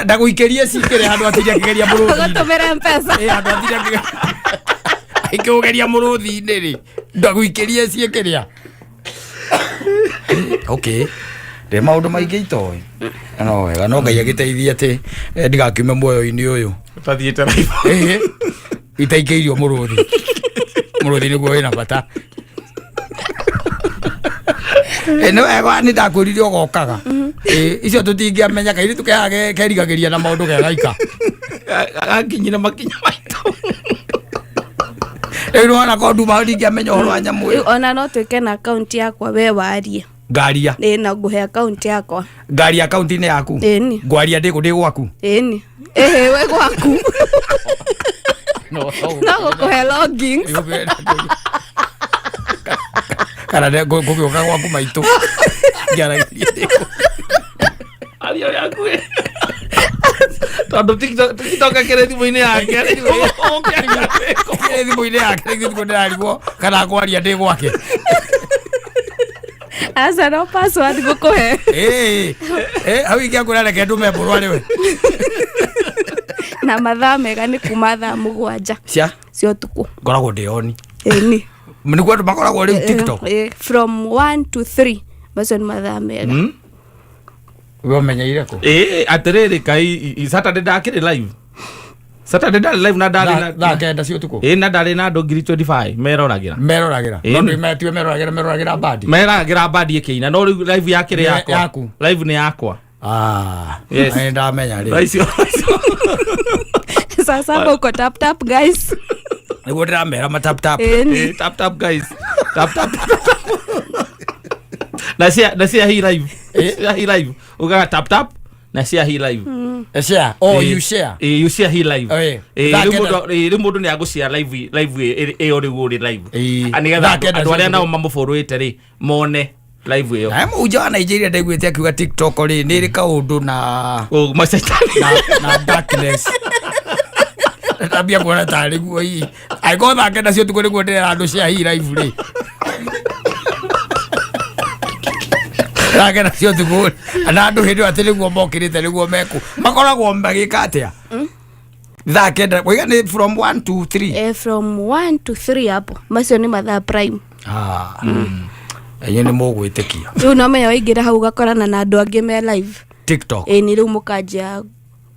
ndaguikerie cikire handu atija kigeria muruthi gutumira mpesa handu atija ikigugeria muruthi ni ri ndaguikerie cikiria okay de maundu maingi itoi no wega no ngai agiteithia ati ndigakiume muoyo-ini uyu tathiite live itaikeirio muruthi niguo wina bata no wega ni ndakwirire ugokaga icio tutingiamenya kairi tukehage kerigagiria na maundu gegaika akinyira makinya maito ero ona ko nduma ndingiamenya uhoro wa nyamu ona no twike na account yakwa we warie ngaria na nguhe account yakwa ngaria account ni yaku ngwaria ndi gwaku ni we gwaku no gukuhe logins kana gugioka gwaku maitu ngaragirie alio yaku tondu TikTok akire thimu-ini yake thimu-ini yake ngithigo ndirarigwo kana ngwaria ndi gwake asa no password gukuhe hau ingia kurareke ndume burware we na mathaa mega ni kuma thaa 7 cio tuku ngoragwo ndioni ni niguo andu makoragwo riu TikTok from 1 to 3 macio ni mathaa mega we umenyeire ku atiriri kai Saturday ndakiri live Saturday ndari live na ndari na kenda cio tuko na ndari na ndo ngiri 25 meroragira no ni metiwe meroragira badi ikina no live yake ri yakwa live ni yakwa yes ndamenya ri sasa hapo uko tap guys niguo ndiramera ma tap guys tap na sia hii live ugaga tap na share hii live share you share you share hii live mundu ni agushare live eo ri live anigetha andu aria nao mamuforwite ri mone live eo muja wa Nigeria ndaiguite akiuga TikTok ri ni ri kaundu na na darkness tabia kuona tari guo hii aigotha kenda cio tuko niguo ndira andu share hii live ri Ragena cio tuko ana andu hindu atiri guo mokirite niguo meku makoragwo magika atia kenda wiga ni from 1 to 3 from 1 to 3 hapo macio ni mathaa prime enye ni mugwitikia riu no menya waingira hau gakorana na andu angi me live TikTok ni riu mukanjia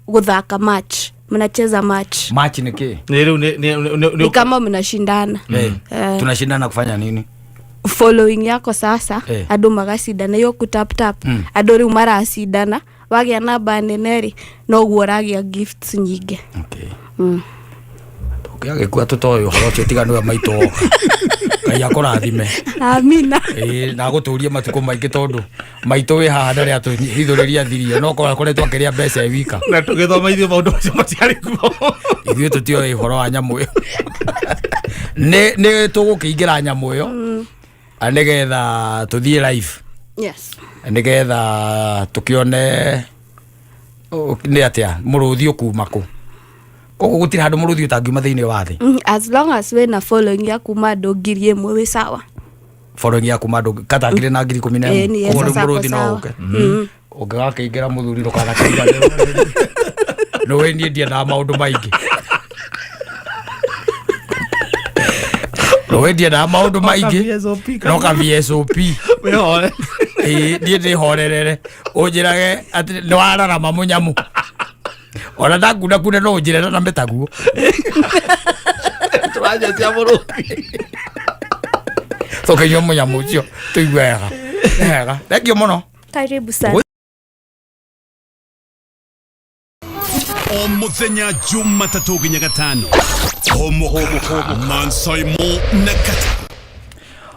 guthaka match mnacheza match ni ki riu ni kama mnashindana tunashindana kufanya nini following yako sasa andu magacindana yo kutap andu riu maracindana wagia namba nene ri no guo ragia gifts nyingi gikua tutoyo horo cio tiganu maito Ngai akurathime amina na guturie matuko maingi tondu maito wi haha ndari atuhithuriria thiria no koretwo akiria mbeca wika na tugithoma ithio maundu macio matiari kuo ithio tutio ihoro wa nyamu iyo ni tugukiingira nyamu iyo anigetha tuthie live yes anigetha tukione ni atia muruthi ukumaku koguo gutiri handu muruthi utangiuma thiini wa thi as long as we na following ya kuma ndongiri imwe wi sawa following ya kuma Katta ngiri na ngiri 10 koguo muruthi no uke ungigakaingira muthuri ndukagakiiga no we nie ndia na maundu maingi no we ndia na maundu maingi no ka VSOP wehore nie ndi horerere unjirage ati ni warara mamunyamu ona ndakunda kuna no njire na metaguo twaje cia muruthi tokenyo munyamu ucio tuigwega thengio muno karibu sana o muthenya Jumatatu nginya Gatano Humuka Mansaimo na Katta.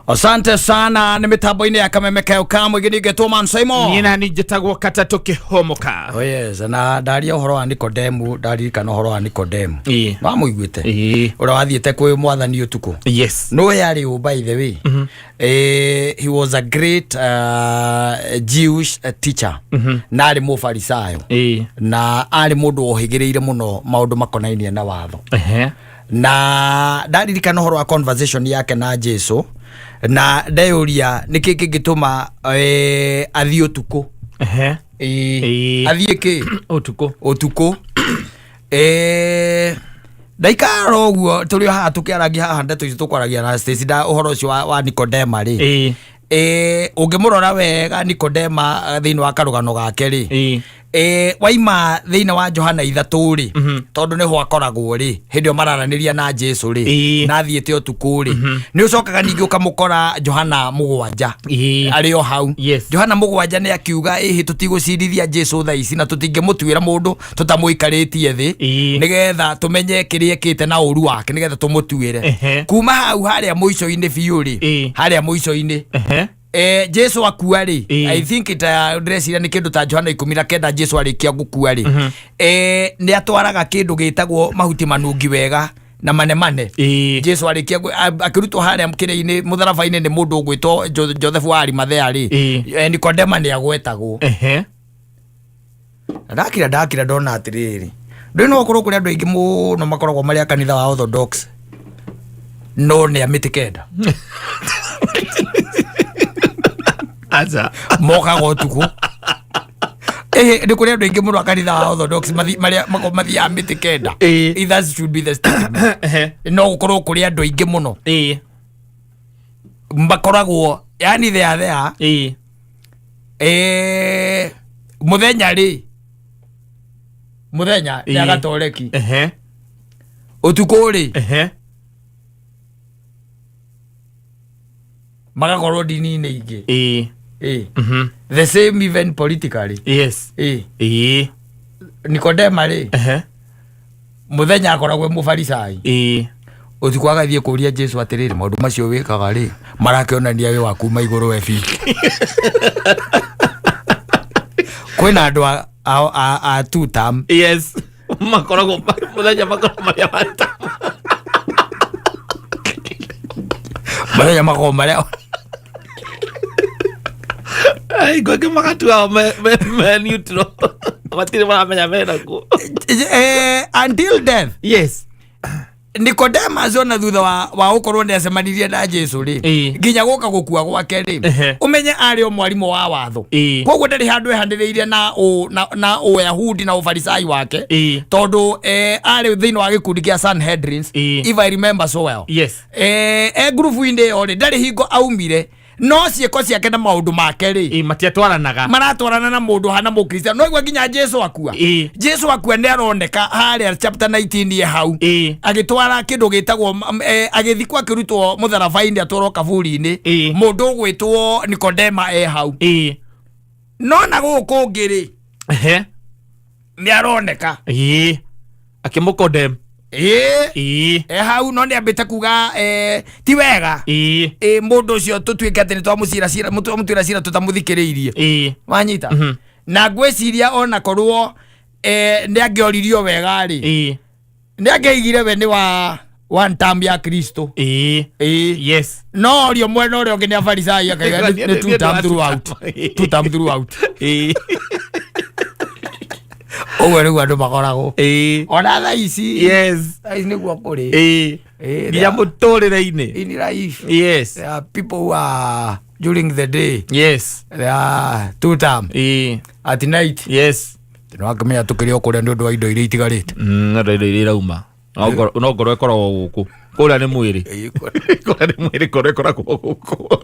Asante sana ni mitambo-ini ya kamemeka ukamwe gini geto Mansaimo nina nijitagwo Katta tukihumuka yes na ndaria uhoro wa NICODEMU ndarika no uhoro wa NICODEMU wa muiguite ura wathiete kwi mwathani utuku yes no yari by the way he was a great Jewish teacher na ari mufarisayo na ari mundu ohigireire muno maundu makonainie na watho na ndarika no uhoro wa conversation yake na Jesu na ndeuria niki kingituma athie utuku athie ki utuku ndaikara uguo turi haha tukiaragia haha ndeto ici tukwaragia na stage da uhoro ucio wa NICODEMA ri ungimurora wega NICODEMA thiini wa karugano gake ri waima thiini wa Johana 3 ri tondu niho akoragwo ri hindio mararaniria na Jesu ri na thiete utuku ri ni ucokaga ningi ukamukora Johana 7 ari o hau Johana 7 ni akiuga tutigucirithia Jesu thaa ici na tutingimutuira mundu tutamuikaritie thi nigetha tumenye kiria ekite na uru wake nigetha tumutuire kuma hau haria muico-ini biu ri haria muico-ini Jesu akua ri I think ndreciria ni kindu ta Johana 19 Jesu arikia gukua ri ni atwaraga kindu gitagwo mahuti manungi wega na manemane Jesu arikia akirutwo haria mkire-ini mutharaba-ini ni mundu ugwitwo Joseph wa Arimathea ri NICODEMA ni agwetagwo ndakira ndona atiriri ndoi no korwo kuri andu aingi muno makoragwo mari kanitha wa Orthodox no ni amitikenda aza moka gotuku ni kuri andu aingi muno kanitha wa Orthodox mathi amitikenda that should be the statement no korwo kuri andu aingi muno makoragwo yani thea muthenya ri muthenya ya gatoreki utukuri magakorwo ndini-inĩ ingĩ the same even politically. Yes. Nikodema rĩ muthenya akoragwo mũfarisai utukũ agathiĩ kũria Jesu atĩrĩrĩ maũndũ macio wĩkaga rĩ marakĩonania wĩ waku maigũrũ we biũ. Kwĩna andũ a two term. Yes. Makoragwo muthenya makoragwo marĩa mata muthenya makoragwo marĩa ai gwake magatua me neutral matire maramenya mena ku until death. Yes. Nicodemus ona thutha wa ukorwo nĩ acemanirie na Jesu rĩ nginya gũka gũkua gwake rĩ umenye arĩ o mwarimu wa watho koguo ndarĩ handũ ehanĩrĩirie na Uyahudi na ufarisai wake tondũ arĩ thĩinĩ wa gĩkundi kĩa Sanhedrins if I remember so well. Yes. Group-inĩ ĩyo rĩ ndarĩ hingo aumire no ciĩko ciake na maũndũ make rĩ matiatwaranaga maratwarana na mũndũ hana mũkristiano no igwa nginya Jesu akua. Jesu akua nĩ aroneka harĩa chapter 19 ye hau agĩtwara kĩndũ gĩtagwo agĩthikwa kĩrutwo mũtharaba-inĩ atwarwo kaburi-inĩ mũndũ ũgwĩtwo Nikodema hau no na gũkũ ngĩ rĩ nĩ aroneka akĩmũkodem hau no nĩ ambĩte kuga ti wega mũndũ ũcio tũtuĩke atĩ nĩ twamũtuĩra cira tũtamũthikĩrĩirie wanyita na ngwĩciria ona korwo nĩ angĩoririo wega rĩ nĩ angĩigire we nĩ wa one term ya Kristo. Yes. No orio mwena ũrĩa ũngĩ nĩ afarisai akaiga nĩ two term throughout. Owe rĩu andũ makoragwo ona thaa ici. Yes. Nĩguo kũrĩ nginya mũtũrĩre-inĩ in life. Yes. There are people who are during the day. Yes. There are two term at night. Yes. No akamenya tukĩrĩ o kũrĩa nĩ ũndũ wa indo iria itigarĩte na indo iria irauma no ngoro ĩkoragwo gũkũ kũrĩa nĩ mwĩrĩ kũrĩa nĩ mwĩrĩ ngoro ĩkoragwo gũkũ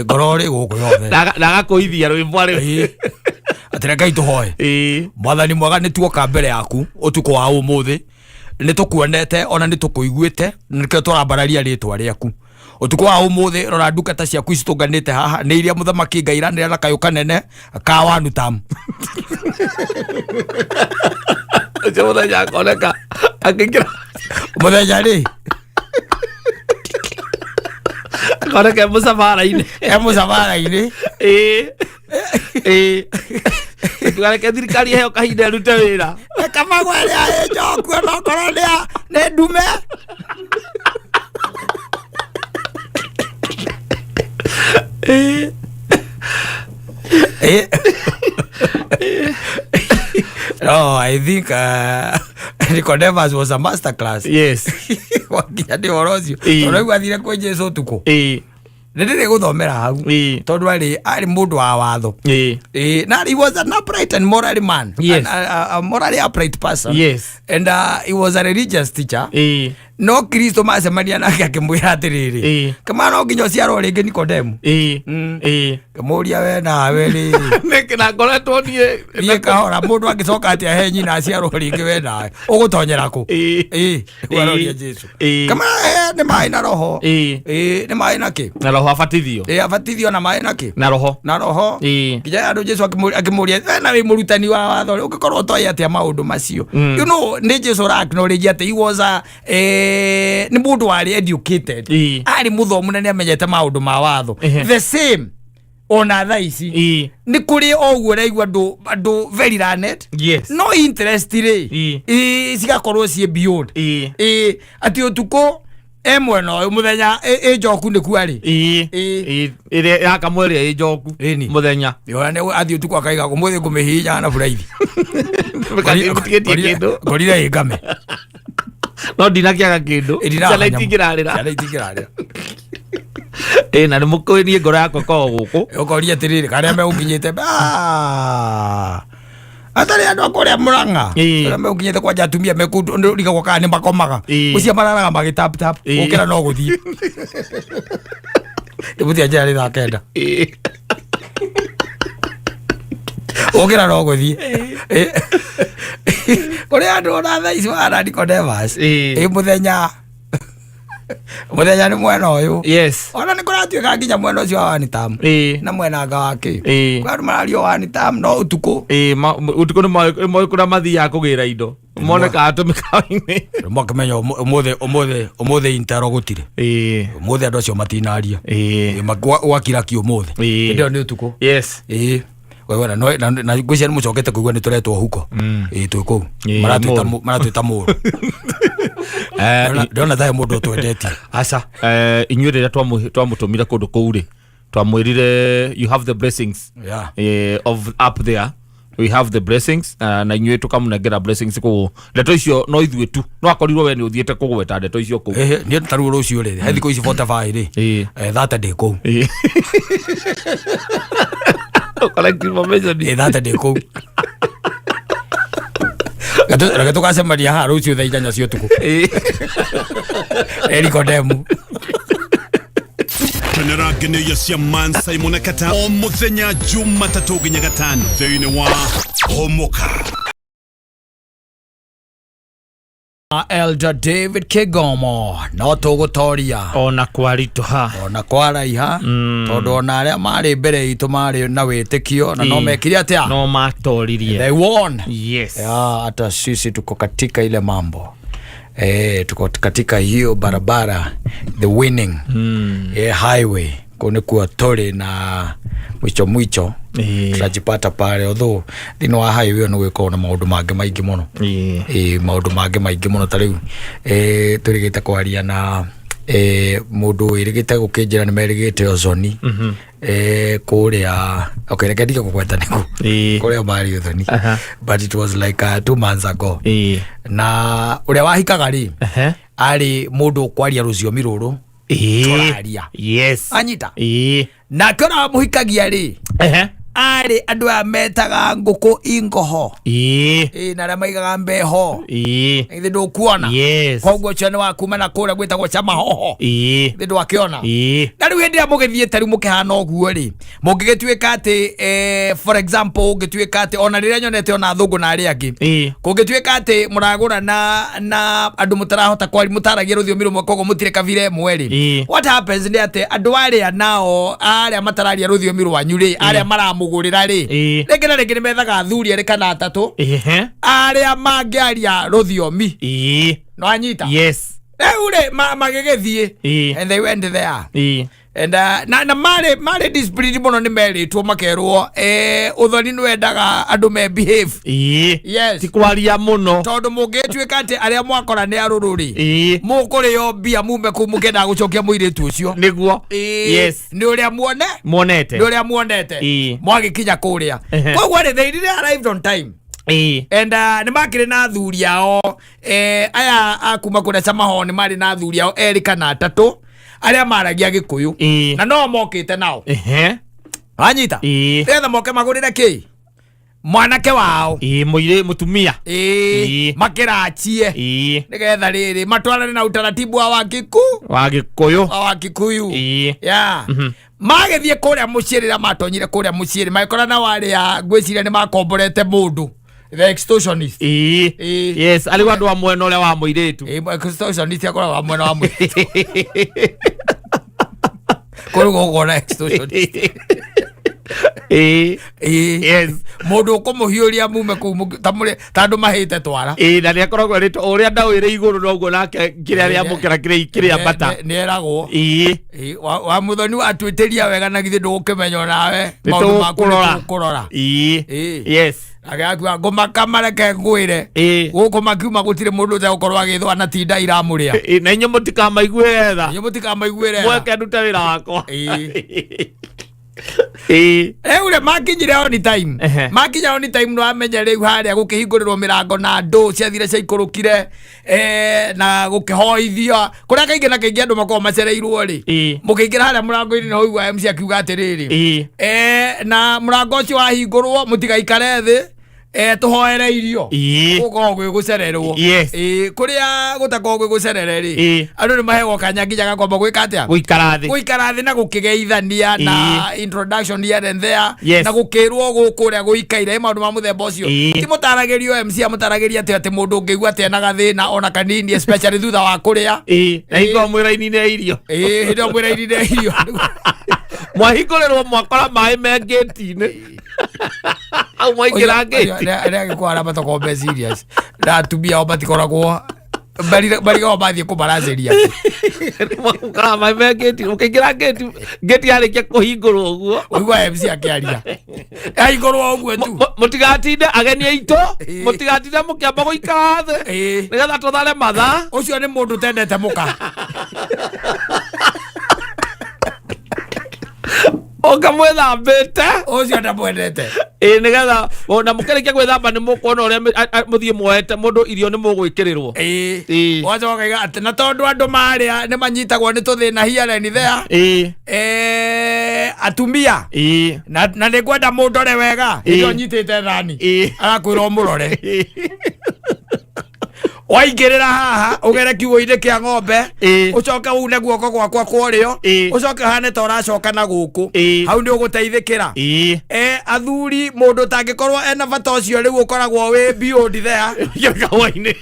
ngoro rĩ gũkũ yothe na agakũithia rwĩmbo arĩ atĩrĩ Ngai tũhoe mwathani mwega nĩ tuoka mbere yaku ũtukũ wa ũmũthĩ nĩ tũkuonete ona nĩ tũkũiguĩte nĩkĩo tũrambararia rĩtwa rĩaku ũtukũ wa ũmũthĩ rora ndungata ciaku ici tũnganĩte haha nĩ iria mũthamaki Ngai iranĩra na kayũ kanene ka one term. Mũthenya akoneka akĩingĩra mũthenya rĩ akoneka mũcabara-inĩ tugareke thirikari heo kahinda ĩrute wĩra kamagwe rĩa njoku onokorwo nĩ ndume no, I think Nicodemus was a master class. Yes. Wakinya ndĩ orozio tondũ rĩu athire kwĩ Jesu ũtukũ nĩ ndĩrĩ gũthomera hau tondũ arĩ mũndũ wa watho na he was an upright and morally man. Yes. a morally upright person. Yes. And he was a religious teacher. No Kristo macemania nake akĩmwĩra atĩrĩrĩ kama no nginya ũciarwo rĩngĩ Nikodemu kamũria we nawe rĩ na ngoretwo niĩ kahora mũndũ angĩcoka atĩ ahe nyina aciarwo rĩngĩ we nawe ũgũtonyera kũ waroria Jesu kama nĩ maĩ na roho nĩ maĩ na kĩ na roho abatithio abatithio na maĩ na kĩ na roho nginya andũ Jesu akĩmũria we na wĩ mũrutani wa watho ũngĩkorwo ũtoĩ atĩa maũndũ macio you know nĩ Jesu acknowledge atĩ he was a ni mundu wari educated ari muthomu na ni amenyete maundu ma watho the same ona thaa ici ni kuri oguo raigua andu very learned. Yes. No interest ri cigakorwo cie beyond ati utuko mwena uyu muthenya njoku ni kwari ire akamweria njoku muthenya yo ne athi utuko akaiga kumuthi kumihinya na buraithi gorire igame no ndinakiaga kindu ciana itingirarira na nĩ mũkũĩnie ngoro yakwa ko gũkũ ũkoria atĩrĩrĩ karĩa megũkinyĩte atarĩ andũ akũrĩa Mũrang'a arĩa megũkinyĩte kwanja atumia mekurigagwo kana nĩ makomaga ũcio mararaga magĩtap gũkĩra no gũthiĩ ndĩmutia njĩra rĩtha kenda Ogira no guthii kuri andu ona thaici wana NICODEMUS muthenya ni mwena uyu yes ona ni kuratuika nginya mwena ucio wa Wanitam na mwena nga wake kwandu marario Wanitam no utuku utuku ni mo kuna mathi ya kugira indo moneka atumikaini mokemenya umuthi intero gutire umuthi andu acio matinaria gwakira ki umuthi ndio ni utuku yes wewe na gwiceni mucokete kuigua ni turetwo huko twi kuu maratuita muru ndona thae mundu twendeti aca inyuĩ rĩrĩa twamutumire kundu kuu ri twamwirire you have the blessings of up there we have the blessings na inyuĩ tukamunengera blessings kuu ndeto icio no ithuĩ tu no akorirwo we nĩ ũthiĩte kũgweta ndeto icio kuu niĩ taruo rũciũ rĩ he thikũ ici 45 rĩ Saturday kuu collect information Saturday kuu Reke tukacemania haha rũciũ thaa 8 cia ũtukũ NICODEMUS Kenera ngeneia cia Mansaimo na Katta o muthenya Jumatatu nginya Gatano thĩinĩ wa Humuka. Elder David Kigomo no tugutoria ona kwarituha ona kwaraiha tondu ona aria mari mbere itu mari na witikio na no mekire atia no matoririe they won yes hata sisi tuko katika ile mambo tuko katika hiyo barabara the winning highway kone kuwa tore na mwicho tunajipata pale although thino wa highway no gwiko na maundu mange maingi muno maundu mange maingi muno tariu turigite kwaria na mundu irigite gukinjira ni merigite UTHONI kuria okay reke ndike kukweta niku kuria mari UTHONI but it was like 2 months ago na uria wahikaga ri ari mundu kwaria ruziomi ruru turaria yes anyita na kora muhikagia ri ari andu ametaga nguku ingoho na ra maigaga mbeho ithe ndukuona koguo cio ni wakuma na kura gwitagwo chama hoho ithe ndwakiona na riu hindi mugithiete riu mukihana uguo ri mungigituika ati for example ungituika ati ona riria nyonete ona thungu na ari angi kungituika ati muragura na andu mutarahota kwari mutaragia ruthiomi rumwe koguo mutire kavire mweri what happens ni ati andu aria nao aria matararia ruthiomi rwanyu ri aria maramugurira ri rengena rengene methaga thuri eri kana atatu aria mangiaria ruthiomi no anyita yes ure magegethie and they went there and na mare discipline muno ni meritwo makerwo UTHONI nwendaga andu me behave yes tikwaria muno tondu mungituika ati aria mwakora ni arururi mukurio bia mume kumukenda gucokia muiritu ucio niguo yes ni uria muonete ni uria muonete mwagikinya kuria koguo they did arrive on time and ni makire na thuri yao aya akuma kuna chama ho ni mari na thuri yao eri kana atatu aria maragia gikuyu na no mokite nao anyita etha moke magurire ki mwanake wao muire mutumia makirachie nigetha riri matwarane na utaratibu wa Gikuyu magethie kuria mucirira matonyire kuria muciri magikora na waria ngwiciria ni makomborete mundu the extortionist yes ali andu wa mwena uria wa muiritu extortionist akora wa mwena wa muiritu korugo gora extortionist yes mundu ukumuhiuria mume tamure tandu mahite twara na ni akoragwo rito uria ndawire iguru noguo nake kiria ria mukira kiria bata ni eragwo wa muthoni atwitiria wega na githe ndukimenya nawe maundu maku kurora yes agakwa ngoma kamareke ngwire guko makiuma gutire mundu za gukorwa githwa na tinda iramuria na inyo mutika maiguetha mweke nduta wira wakwa ure makinyire on time makinya on time no amenya riu haria gukihingurirwo mirango na ndo ciathire ciaikurukire na gukihoithia kuria kaingi na kaingi andu makoma macereirwo ri mukiingira haria murango-ini no igwa MC akiuga atiriri na murango ucio wahingurwo mutigaikare thi tuhoere irio gukorwo gwi gucererwo kuria gutakorwo gwi gucerere ri andu ni mahego kanya nginya gakomba gwika atia guikara thi na gukigeithania na introduction here and there na gukirwo gukuria guikaire maundu ma muthemba ucio ti mutaragirio MC amutaragiria ati mundu ngigua ati na gathina ona kanini especially thutha wa kuria na higo mwira-ini ne irio hindo mwira-ini ne irio mwahingurerwo mwakora mai me gate-ini au mwaingira gate nä kwa arä a matakorwo serious na atumia o matikoragwo bariga bathie kå maracäria kana mai me gate ukaingira gate yarĩkia kũhingũrwo ũguo ũigua MC akĩaria ahingũrwo ũguo tu mũtigatinde ageni aitũ mũtigatinde mũkĩamba gũikara thĩ nĩgetha tũthare mathaa ũcio nĩ mũndũ ũtendete mũka oka mwĩthambĩte ũcio ndamwendete nĩgetha ona mũkĩrĩkia gwĩthamba nĩ mũkuona ũrĩa mũthiĩ muoete mũndũ irio nĩ mũgwĩkĩrĩrwo wacokaga atĩ na tondũ andũ marĩa nĩ manyitagwo nĩ tũthĩna hiareni thea atumia na nĩ ngwenda mũndore wega irio nyitĩte thani agakwĩra ũmũrore waingĩrĩra haha ũgere kiugũ-inĩ kĩa ng'ombe ũcoke une guoko gwakwa kwa ũrĩo ũcoke hane ta ũracoka na gũkũ hau nĩ ũgũteithĩkĩra athuri mũndũ tangĩkorwo ena bata ũcio rĩu ũkoragwo wĩ beyond there gĩkawa-inĩ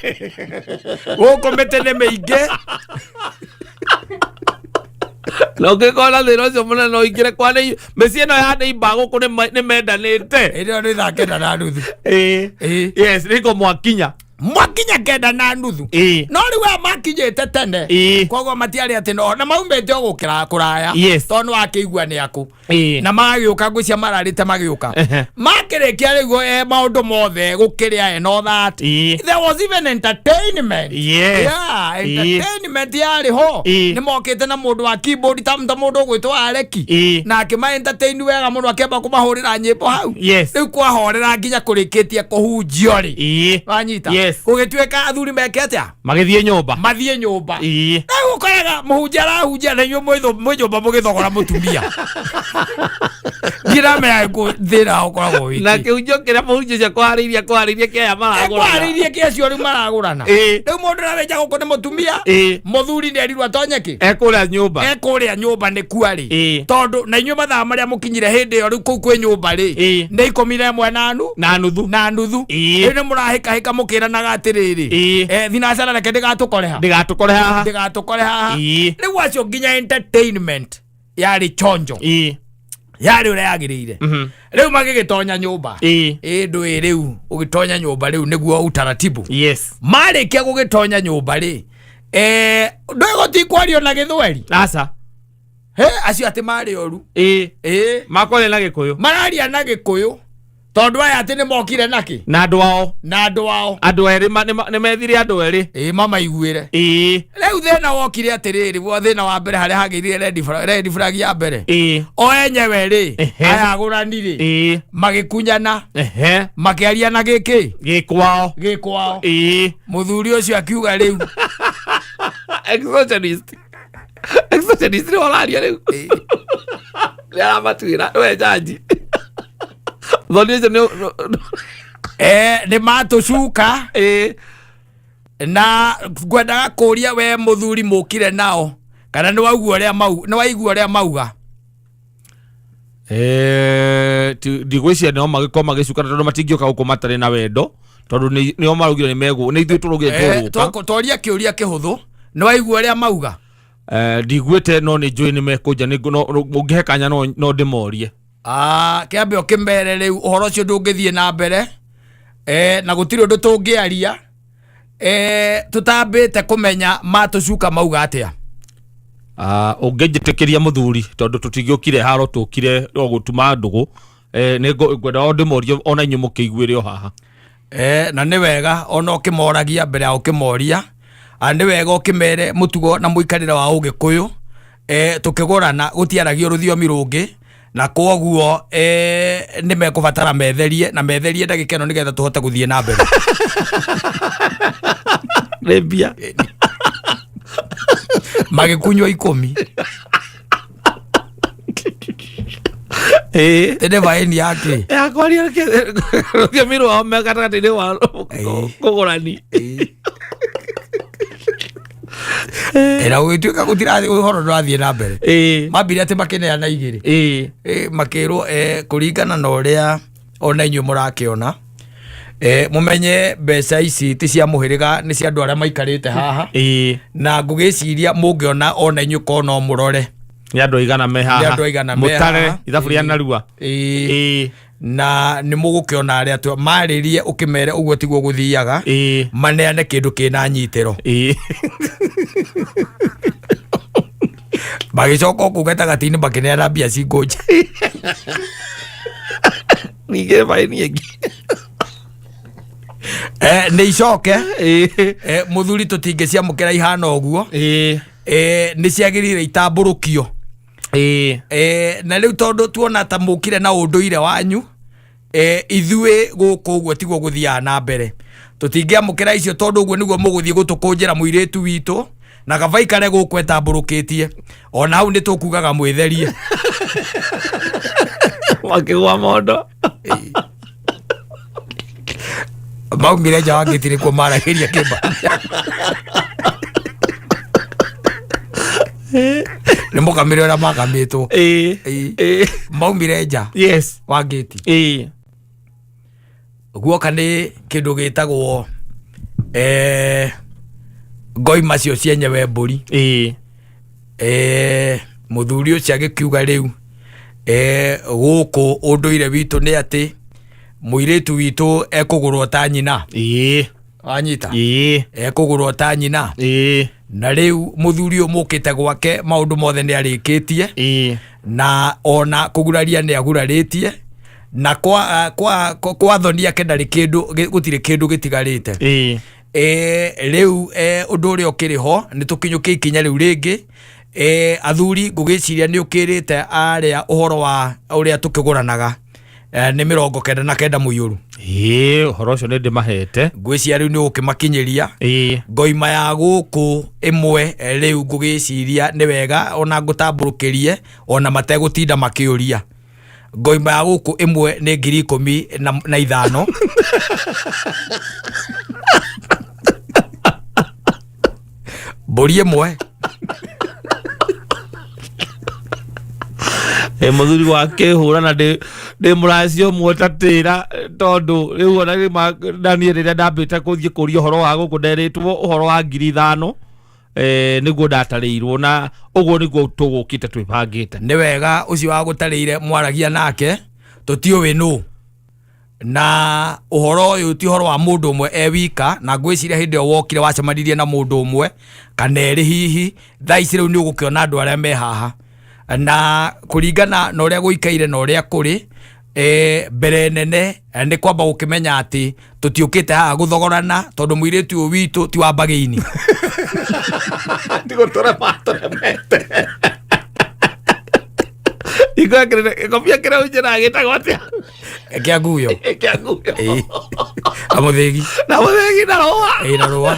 gũkũ mĩtĩ nĩ mĩingĩ na ũngĩkona thĩna ũcio mũnene ũingĩre kwa mĩciĩ ĩno ya nĩimba gũkũ nĩ mendanĩte ĩno nĩ thaa kenda na nuthu yes nĩko mwakinya kenda na nuthu no rĩu makinyĩte tene koguo matiarĩ atĩ no na maumĩte o gũkĩra kũraya tondũ wakĩigua nĩ aku na magĩũka ngwĩcia mararĩte magĩũka makĩrĩkia rĩu maũndũ mothe gũkĩrĩa and all that there was even entertainment entertainment yarĩ ho nĩ mokĩte na mũndũ wa keyboard ta mũndũ ũgwĩtwo Areki na akĩma entertain wega mũno akĩamba kũmahũrĩra nyĩmbo hau rĩu kwahorera nginya kũrĩkĩtie kũhunjio rĩ wanyita gũgĩtuĩka athuri meke atĩa magĩthiĩ nyũmba na gũkoraga mũhunjia arahunjia na inyuĩ mwĩ nyũmba mũgĩthogora mũtumia ngiramenya thĩna ũkoragwo wĩkĩ na kĩhunjio kĩrĩa mũhunjia cia kũharĩirie kĩaya kũharĩirie kĩacio rĩu maragũrana rĩu mũndũ ararenja gũkũ nĩ mũtumia mũthuri nĩ erirwo atonye kĩ ekũrĩa nyũmba nĩ kwarĩ tondũ na inyuĩ mathaa marĩa mũkinyire hĩndĩ ĩyo rĩu kũu kwĩ nyũmba rĩ nĩ 11 na nuthu rĩu nĩ mũrahĩkahĩka mũkĩranaga atĩrĩrĩ thinacara reke ndĩgatũkore haha rĩu acio nginya entertainment yarĩ chonjo yarĩ ũrĩa yagĩrĩire rĩu magĩgĩtonya nyũmba ndũĩ rĩu ũgĩtonya nyũmba rĩu nĩguo utaratibu marĩkia gũgĩtonya nyũmba rĩ ndũĩ gũtikwario na gĩthweri aca acio atĩ marĩ oru makwaria na gĩkũyũ mararia na gĩkũyũ tondũ aya atĩ nĩ mokire naki na andũ ao andũ erĩ nĩ methire andũ erĩ mamaiguĩre rĩu thĩna wokire atĩrĩrĩ thĩna wa mbere harĩa hagĩrire red flag ya mbere o enyewe rĩ aya agũrani rĩ magĩkunyana makĩaria na gĩkwao mũthuri ũcio akiuga rĩu exogenist nĩ wararia rĩu nĩ aramatuĩra we jaji nĩ matũcuka na ngwendaga kũria we mũthuri mũkire nao kana nĩ waigua ũrĩa mauga ndigwĩcia nĩo magĩkorwo magĩcuka tondũ matingĩũka gũkũ matarĩ na wendo tondũ nĩo maraugire nĩ ithuĩ tũrũgire tũgũka twaria kĩũria kĩhũthũ nĩ waigua ũrĩa mauga ndigwĩte no nĩ njũĩ nĩ mekũnja ũngĩhe kanya no ndĩmorie kĩambe ũkĩmere rĩu ũhoro ũcio ndũngĩthiĩ na mbere na gũtirĩ ũndũ tũngĩaria tũtambĩte kũmenya matũcuka mauga atĩa ũngĩnjĩtĩkĩria mũthuri tondũ tũtingĩũkire haro tũkire o gũtuma ndũgũ nĩ ngwenda o ndĩmorie ona inyuĩ mũkĩiguĩre o haha na nĩ wega ona ũkĩmoragia mbere ya ũkĩmoria nĩ wega ũkĩmere mũtugo na mũikarĩre wa ũgĩkũyũ tũkĩgũrana gũtiaragio rũthiomi rũngĩ na koguo nĩ mekũbatara metherie na metherie ndagĩka ĩno nĩgetha tũhote gũthiĩ na mbere rĩmbia magĩkunywo 10 Ndereba eni yake ya kwaria ke miro ame katakati wa kogorani era gwituika gutirathi uhoro ndwathie na mbere mambire ati makeneana igiri makirwo kuringana na uria ona inyu murakiona mumenye mbeca ici ti cia muhiriga ni cia andu aria maikarite haha na ngugiciria mungiona ona inyu kona murore ni andu aigana me haha mutare ithaburia narua na ni mugukiona aria tu maririe ukimere uguo tiguo guthiaga maneane kindu kina nyitiro bagicoka kugeta gatini bakineana mbia cingoja nige baini egi ni icoke muthuri tutinge cia mukira ihana uguo ni ciagirire itamburukio na riu tondu tuona ta mukire na unduire wanyu ithue guku uguo tiguo guthia na mbere tutinge mukira icio tondu uguo niguo muguthie gutukunjira muiretu witu na kavai kare guku etamburukitie ona hau ni tukugaga mwitherie makigwa mondo maumire nja wangitire kwa maragiria kimba ni mukamire ora makamitwo maumire nja yes wangiti guoka ni kindu gitagwo ngoi macio cienyewe mburi muthuri ucio agikiuga riu guku unduire witu ni ati muiretu witu ekugurwo ta nyina anyita ekugurwo ta nyina na riu muthuri umukite gwake maundu mothe ni arikitie na ona kuguraria ni aguraritie na kwa thoni yake ndari kindu gutire kindu gitigarite riu undu uria ukiriho ni tukinyuke ikinya riu ringi athuri ngugiciria ni ukirite aria uhoro wa uria tukiguranaga ni 99 muiyuru uhoro ucio ni ndimahete ngwiciria riu ni ukimakinyiria ngoima ya guku imwe riu ngugiciria ni wega ona ngutamburukirie ona mategutinda makiuria ngoima ya guku imwe ni 10,015 mburi imwe muthuri wake hurana ndi muracio mwetatira tondu riu ona Daniel rira ndambite kuthie kuria uhoro wa guku nderitwo uhoro wa 5,000 niguo ndatarirwo na uguo niguo tugukite twibangite ni wega ucio wa gutariire mwaragia nake tutiuwi nu na uhoro uyu ti uhoro wa mundu umwe wika na ngwiciria hindi o wokire wacemanirie na mundu umwe kana eri hihi thaici riu ni ugukiona andu aria me haha na kuringana na uria guikaire na uria kuri mbere nene ni kwamba gukimenya ati tutiukite haha guthogorana tondu muiretu uyu witu ti wa Mbagaini tigutore patoremete igakire kopia kire ujira agitagwo atia kia nguyo amuthegi na roa na roa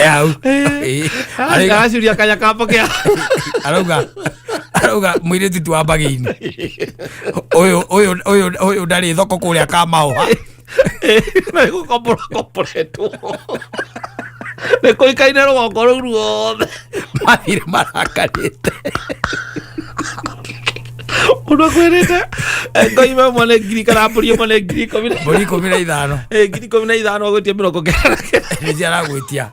hau arasiria kanya kapo kia arauga muiretu ti wa Mbagaini uyu ndari thoko kuria Kamau na gukomporetwo ni kuikaine rwongo ruu ruothe mathire marakarite undu kwirite ngoima mone ngiri kana mburi mone ngiri 15 ngiri 15 gutie 90 ni jara gwitia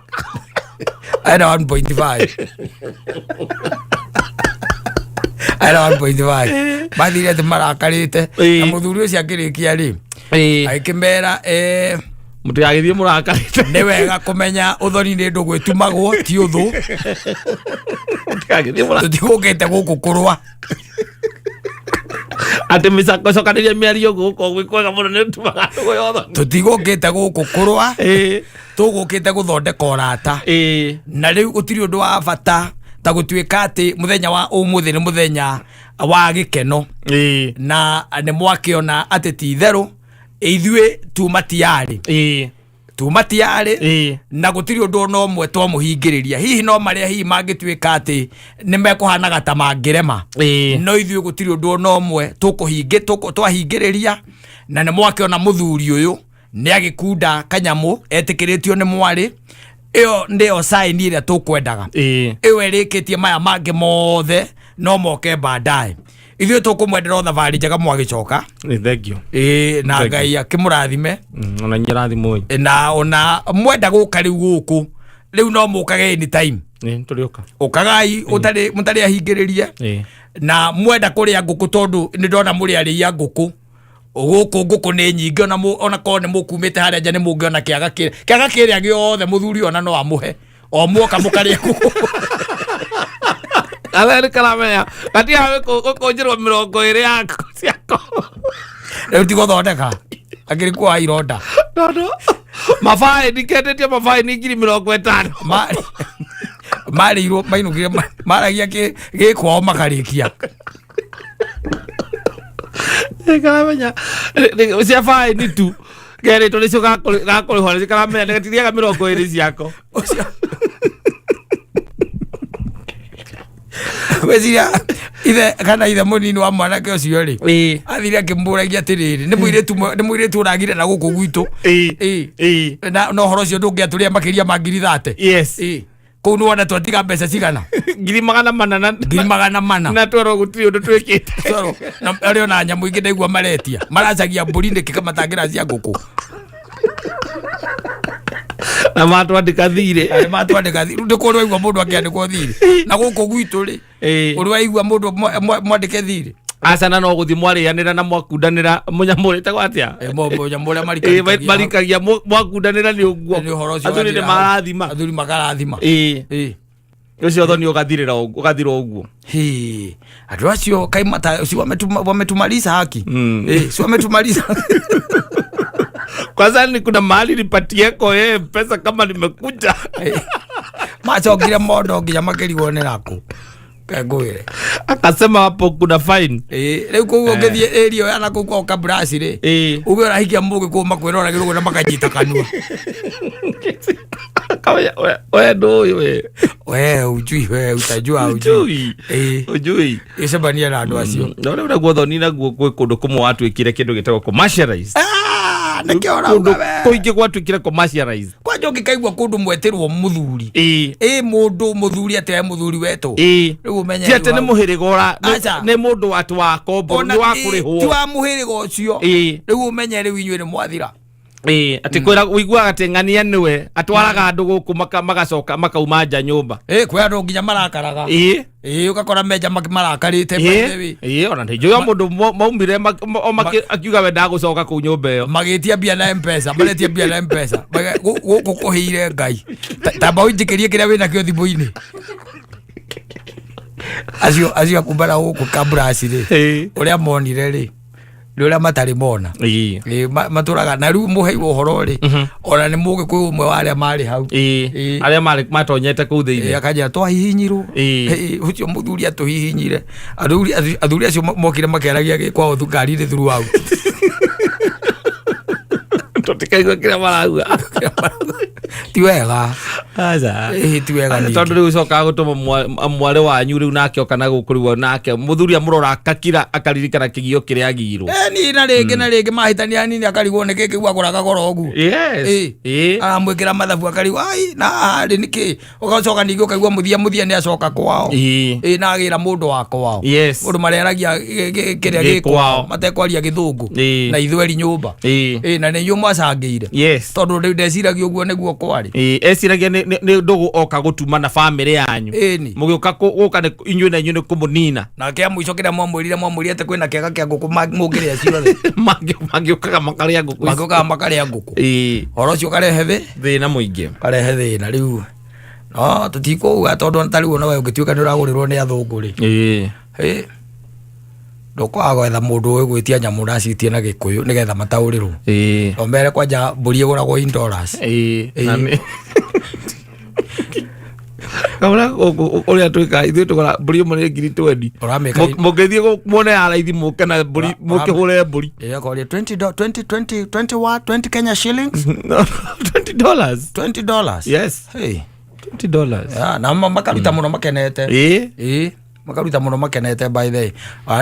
aina 1.5 aina 1.5 mathire te marakarite na muthuri ucio akirikia ri aikimera mutu yagithie murakarite ni wega kumenya uthoni ni ndu gwitumagwo ti uthu tutigukite guku kurwa ati misako cokaniria miario guko gwikwega muno ni tumaga ndugu yothe tutigukite guku kurwa tugukite guthondeka urata na riu gutiri undu wa bata ta gutuika ati muthenya wa umuthi ni muthenya wa gikeno na ni mwakiona ati ti theru ithue tu matiari tumatiarĩ na gũtirĩ ũndũ no mwe twamuhingĩrĩria hihi no marĩa hihi mangĩtuĩka atĩ nĩmekũhanaga ta mangĩrema no ithuĩ gũtirĩ ũndũ no mwe twahingĩrĩria na nĩ mwakĩona mũthuri ũyũ nĩ agĩkunda kanyamũ etĩkĩrĩtio nĩ mwarĩ ĩyo nĩyo sign ĩrĩa tũkwendaga ĩyo ĩrĩkĩtie maya mangĩ mothe no moke baadaye ithuĩ tũkũmwendera thabarĩ njega mwagĩcoka thank you na Ngai akĩmũrathime ona nyirathimo na ona mwenda gũka rĩu no mũkage anytime tũrĩũka ũkagai mũtarĩ ahingĩrĩrie na mwenda kũrĩa ngũkũ tondũ nĩ ndona mũrĩ arĩia ngũkũ ngũkũ nĩ nyingĩ ona korwo nĩ mũkumĩte harĩa nja nĩ mũngĩona kĩaga kĩrĩa gĩothe mũthuri ona no amũhe o muoka mũkarĩa ngũkũ Athari karamenya katia gũkũnjĩrwo 20 yako ciako rĩu ti gũthondeka akĩrĩ kwa ironda mabaĩ ndikendĩtie mabaĩ nĩ 50,000 marĩirwo mainũkire maragia gĩkwao makarĩkia karamenya cia baĩ ni tu gerĩtwo nĩcio gakũrĩhwo nĩcio karamenya nĩgatithiaga 20 ciako weciria ithe mũnini wa mwanake ũcio rĩ athire akĩmũragia atĩrĩrĩ nĩ mũirĩtu ũragire na gũkũ gwitũ na ũhoro ũcio ndũngĩatũrĩa makĩria ma 30 kũu nĩ wona twatiga mbeca cigana 400 na twaro gũtirĩ ũndũ twĩkĩte arĩ ona nyamũ ingĩ ndaigua maretia maracagia mbũri nĩkĩ matangĩra cia ngũkũ na matwandĩka thirĩ ndĩ kũrĩ waigua mũndũ akĩandĩkwo thirĩ na gũkũ gwitũ rĩ ũrĩ waigua mũndũ mwandĩke thirĩ acana no gũthiĩ mwarĩanĩra na mwakundanĩra mũnyamũrĩte gwatĩa mũnyamũrĩa marikagia mwakundanĩra nĩ ũguo athuri nĩ marathima athuri makarathima ũcio thoni ũgathira ũguo andũ acio kaimata si wametumaliza haki si wametumaliza kwanza ni kuna mahali nipatie kwa pesa kama nimekuja macokire mondo nginya makĩrigwo nĩ nakũ kangwire akasema hapo kuna fine rĩu kũu ũngĩthiĩ area ya nakũ kwa kabrasi rĩ uge ũrahikia mũgĩ kũu makwĩra ũragĩrwo na makanyita kanua we ndũĩ we ujui we utajua ujui icebania na andũ acio no rĩu naguo thoni naguo gwĩ kũndũ kũmwe watuĩkire kĩndũ gĩtagwo commercialize kũingĩ gwatuĩkire commercialize kwanja ũngĩkaigua kũndũ mweterwo mũthuri mũndũ mũthuri atĩ mũthuri wetũ rĩu ũmenye atĩ nĩ mũhĩrĩga nĩ mũndũ watu wa kombo nĩ wa kũrĩhwo ti wa mũhĩrĩga ũcio rĩu ũmenye rĩu inyuĩ nĩ mwathira ati kwira wiguaga ati ng'ania niwe atwaraga andu guku magacoka makauma nja nyumba kwira andu nginya marakaraga ukakora meja marakarite ona ndijo mundu maumire akiuga we ndagucoka ku nyumba iyo magitia bia na mpesa maretia bia na mpesa gukuhire Ngai tamba unjikirie kiria wina kio thimu-ini acio kumbara guku kabrasi ri uria monire ri rĩrĩa matarĩ mona matũraga na rĩu mũheirwo ũhoro rĩ ona nĩ mũgĩ kwĩ ũmwe wa arĩa marĩ hau arĩa matonyete kũu thĩinĩ akanja twahihinyirwo ũcio mũthuri atũhihinyire athuri acio mokire makĩaragia gĩkwao ngari-inĩ throughout tũtikaigua kĩrĩa marauga ti wega ti wega tondũ rĩu ũcokaga gũtũma mwarĩ wanyu rĩu nake oka na gũkũ rĩu nake mũthuri amũrora akakira akaririkana kĩgio kĩrĩa agirwo ni na rĩngĩ mahĩtania hanini akarigwo nĩ kĩkĩ gwakũraga goro ũguo aramwĩkĩra mathabu akarigwo ai na harĩ nĩkĩ ũgacoka ningĩ ũkaigua mũthia nĩ acoka kwao na agĩra mũndũ wa kwao mũndũ mareragia kĩrĩa gĩkwao matekwaria gĩthũngũ na ithweri nyũmba na nĩ inyuĩ mwacangĩire tondũ rĩu ndeciragia ũguo nĩguo kwarĩ eciragia nĩ ndũgũ oka gũtuma na bamĩrĩ yanyu mũgĩũka gũka inyuĩ na inyuĩ nĩ kũmũnina na kĩa mũico kĩrĩa mwamwĩrire atĩ kwĩna kĩaga kĩa ngũkũ mũngĩrĩa ciothe mangĩũkaga makarĩa ngũkũ ũhoro ũcio ũkarehe thĩna mũingĩ karehe thĩna rĩu no tũtikũuga tondũ ta rĩu nawe ũngĩtuĩka nĩ ũragũrĩrwo nĩ athũngũ rĩ ndũkwaga gwetha mũndũ ũĩ gwĩtia nyamũ ũracitie na Gĩkũyũ nĩgetha mataũrĩrwo omere kwanja mbũri ĩgũragwo $1 Kamera oria twika ithu tukora mburi mo ni ngiri 20 mugethie muone araithi muke na mburi muke hore mburi yakoria 20 Kenya shillings. $20. Yes. Hey, $20. na makaruta muno makenete makaruta muno makenete by the way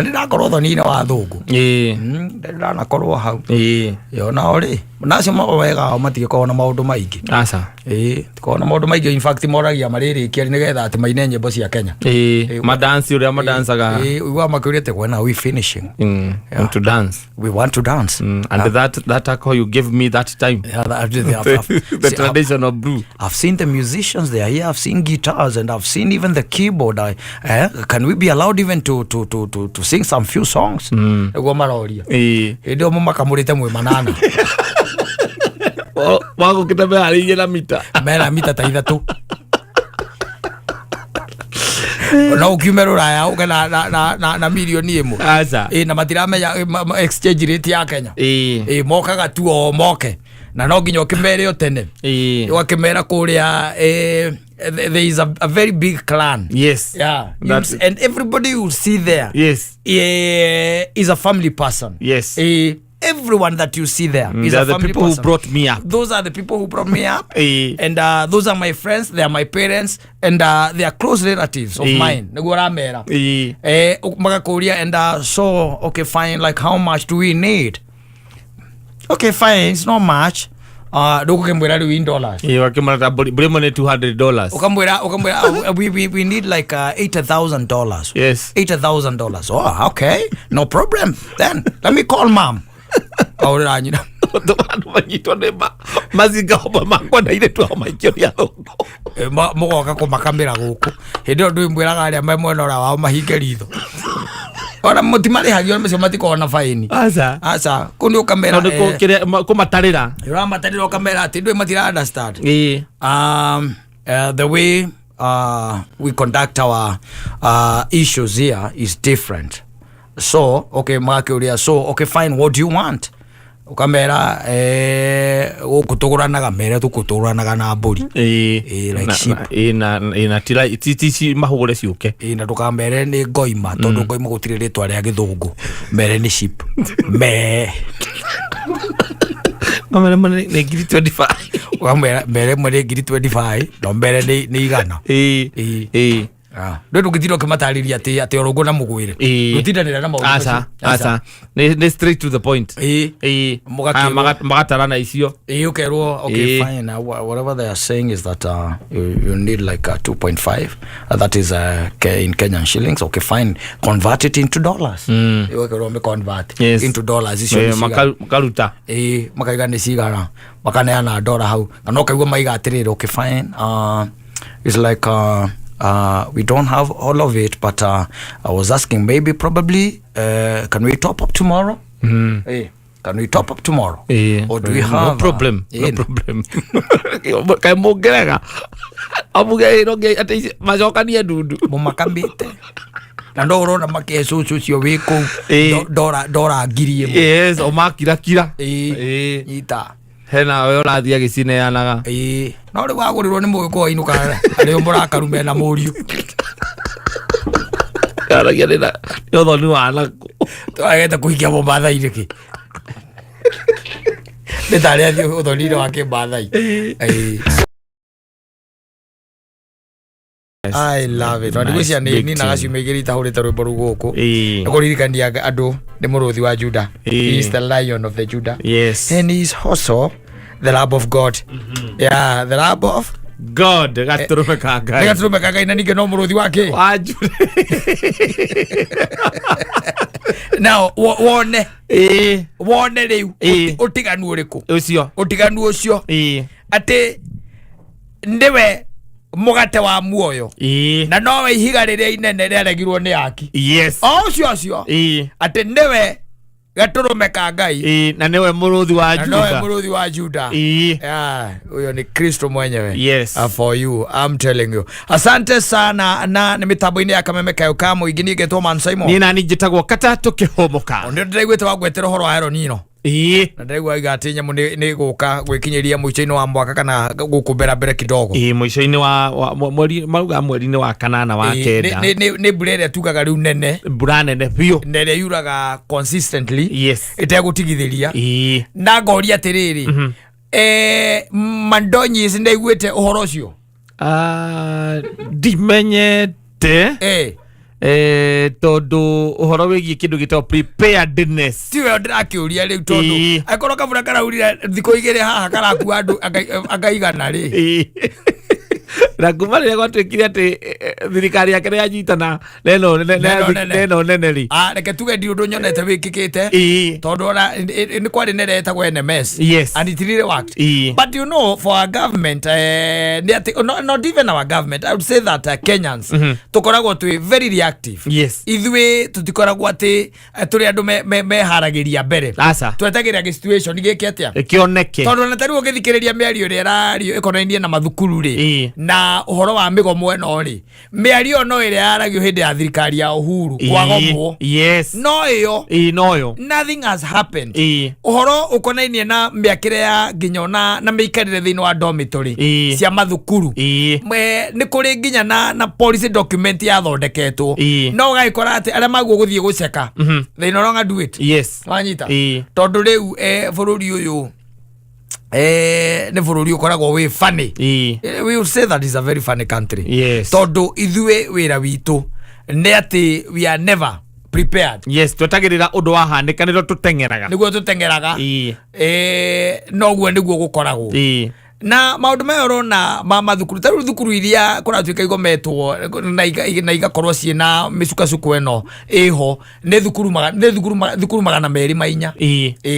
ndakorwo thoni na wa thungu ndanakorwo hau yo na ori nacio mago wega matige kona maundu maingi aca kona maundu maingi in fact moragia mariri kiari nigetha ati maine nyimbo cia Kenya madansi uria madansaga wa makurite when are we finishing to dance we want to dance and that alcohol you give me that time the traditional brew. I've seen the musicians they are here, I've seen guitars and I've seen even the keyboard. Can we be allowed even to sing some few songs? Ego maroria ndio mumakamurite mwe manana wago kitabe ari na mita ta ithatu no ukiumerura ya uga na milioni imwe aca na matiramenya exchange rate ya Kenya mokaga tu o moke na no nginya ukimere yo tene wakimera kuria there is a very big clan. Yes. Yeah. And everybody you see there. Yes. Is a family person. Yes. Everyone that you see there is a family people person. Who brought me up. Those are the people who brought me up. And those are my friends. They are my parents. And they are close relatives of mine. And so, okay, fine. Like, how much do we need? Okay, fine. It's not much. Dokukembwera in dollars. Wakimara bremone $200. We need like $80,000. Yes. $80,000. Oh, okay. No problem. Then let me call mom. Maziga oba makwana ile tu amaikio ya thongo. Mogoka ko makamera guku. Hindi ndu mbwiraga aria memwena wao mahinge ritho. Ora mutimari hagio mecio matiko na faini. Aca kundi ukamera ko matarira. Ura matarira ukamera ati ndu matira understand. The way we conduct our issues here is different. So okay, makiuria, so okay, fine, what do you want? Ukamera ukutuguranaga mere tukutuguranaga na mburi like sheep na tira ititi mahugure ciuke na tukamere ni ngoima tondu ngoima gutire ritwa ria githungu mere ni sheep mere ni ngiri 25 mere ngiri 25 no mere ni igana ndu ngitiro kimatariria ati orongo na mugwire rutindanira na maundu aca ni straight to the point magatarana icio ukerwo okay fine whatever they are saying is that you need like 2.5 that is in Kenyan shillings. Okay fine, convert it into dollars. Ukerwo me convert into dollars icio makaruta makaiga ni cigara makaneana dollar hau kana kaigwa maiga atirire. Okay fine, it's like we don't have all of it, but I was asking maybe probably can we top up tomorrow? Can we top up tomorrow? Or do we have no problem? No problem. Kai mogerega abuge roge ate majokania dudu mumakambite na ndo urona makesusu cio wiko dora ngiri imwe. Yes, o makira ita hena we urathia gicineanaga no ri wagurirwo ni mugo inuka ari murakaru mena muriu karagia nda yotho ni wana twageta kuikia Mombasa iriki ndetari athi uthonire wake Mombasa. I love it. Ndigucia ni na gaciumegiri tahurite rwimbo ruguku kuririkania andu ni muruthi wa Judah. He is the lion of the Judah. Yes. And he is also the Lamb of God. Yeah, the Lamb of God. Gaturume kagai na nige no muruthi wake wa Judah. Now wone riu utiganu uriku ucio ati ndiwe mugate wa muoyo na nowe ihiga riria inene riaregirwo ni aki. Yes. Ocio ati ndiwe gaturume ka Ngai na niwe muruthi wa Judah. Na niwe muruthi wa Judah. Huyo ni Kristo mwenyewe. Yes. For you, I'm telling you. Asante sana na ni mitambo-ini ya kameme kayo kamo igini getwo Mansaimo. Nina ni jitagwo Katta tukihumuka. Ndio ndiraigwete wa gwetera horo wa Nino. na ndegwa igatinya mu ni guka gwikinyeria muico-ini wa mwaka kana gukumbera mbere kidogo muico-ini wa mweri mauga mweri-ini wa kanana wa kenda ni mbura ĩrĩa tugaga rĩu nene mbura nene biũ na ĩrĩa yuraga consistently ĩtegũtigithĩria na ngoria atĩrĩrĩ Mandonyis ndaiguĩte ũhoro ũcio ndimenyete tondu uhoro wigie kindu gitwa preparedness tiwe ndirakiuria riu tondu akorwo kabura karaurira thiko igire haha karaku andu akaigana ri na kumare gwatwikire ati thirikari yake yanyitana neno nene ri reke tuge ndi undu nyonete wikikite tondu ona ni kwari nereta gwe NMS and it really worked but you know for our government not even our government, I would say that Kenyans tukoragwo twi very reactive ithui tutikoragwo ati turi andu meharagiria mbere twetagiria situation giki atia kioneke tondu na tari ugithikiriria miario ri arario ikonoinie na mathukuru ri na uhoro wa migomo eno ri miario no ire aragio hindi ya thirikari ya Uhuru kwagomwo no iyo nothing has happened uhoro ukonainie na miakire ya nginyona na miikarire thiini wa dormitory cia mathukuru ni kuri nginya na policy document ya thondeketwo no gaikora ati aria maguo guthie guceka they no longer do it wanyita tondu riu bururi uyu ne bururi ukoragwo we funny we would say that is a very funny country tondu ithuĩ wĩra witũ nĩ ati we are never prepared twetagirira undu wahandika nĩguo tutengeraga noguo nĩguo gukoragwo na maundu mayo na mathukuru taru thukuru iria kuratuika igometwo na igakorwo ciena micukacuku eno iho ne thukuru magana meri mainya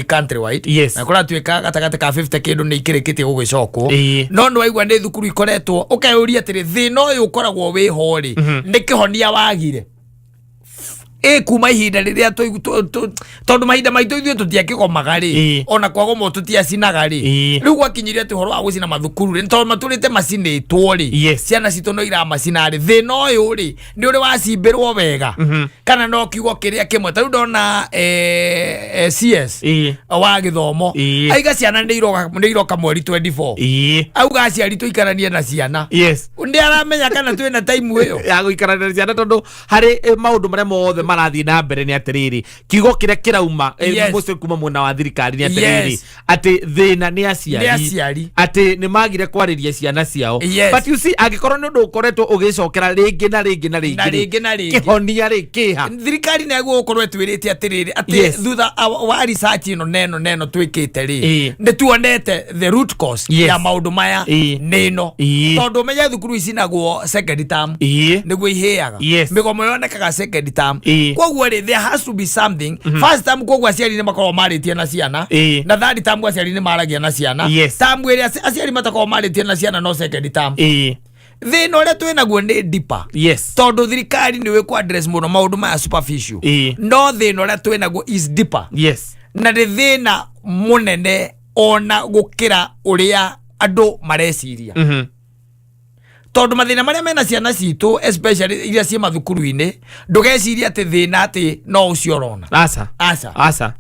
country wide na kuratuika gatagate ka 50 kindu ni ikirikite gugicokwo no waigwa ne thukuru ikoretwo ukayuria atiri thino uyu ukoragwo wi hori ni kihonia wagire kuma ihinda riria tondu mahinda maitu ithuĩ tutiakĩgomaga rĩ ona kwagoma tutiacinaga rĩ rĩu gwakinyirie atĩ ũhoro wa gũcina mathukuru rĩ tondu matũrĩte macinĩtwo rĩ ciana citũ no iramacina rĩ thĩna ũyũ rĩ nĩ ũrĩ wacimbĩrwo wega kana no kiugo kĩrĩa kĩmwe tarĩu ndona CS wa gĩthomo aiga ciana nĩ iroka mweri 24 auga aciari tũikaranie na ciana ndĩ aramenya kana twĩna time ĩyo ya gũikarania na ciana tondu harĩ maũndũ marĩa mothe marathi na mbere ni atiriri kigo kire kirauma mucio kuma mwena wa thirikari ni atiriri ati thina ni aciari ati ni magire kwariria ciana ciao but you see agikorwo ni undu ukoretwo ugicokera ringi na ringi kihonia ri kiha thirikari ni aguo ukorwo twirite atiriri ati thutha wa research ino neno twikite ri ndi tuonete the root cause ya maundu maya nino tondu menya thukuru icinagwo second term niguo iheaga migomo yonekaga second term kwoguo ri there has to be something first time kwoguo aciari ni makorwo maritie na ciana na third time aciari ni maragia na ciana time iri aciari matakorwo maritie na ciana no second term thina uria twinaguo ni deeper tondu thirikari ni wiku address muno maundu maya superficial no thina uria twinaguo is deeper na ni thina munene ona gukira uria andu mareciria tondu mathina maria mena ciana citu especially iria cia mathukuru-ini ndugeciria ati thina ati no ucio rona asa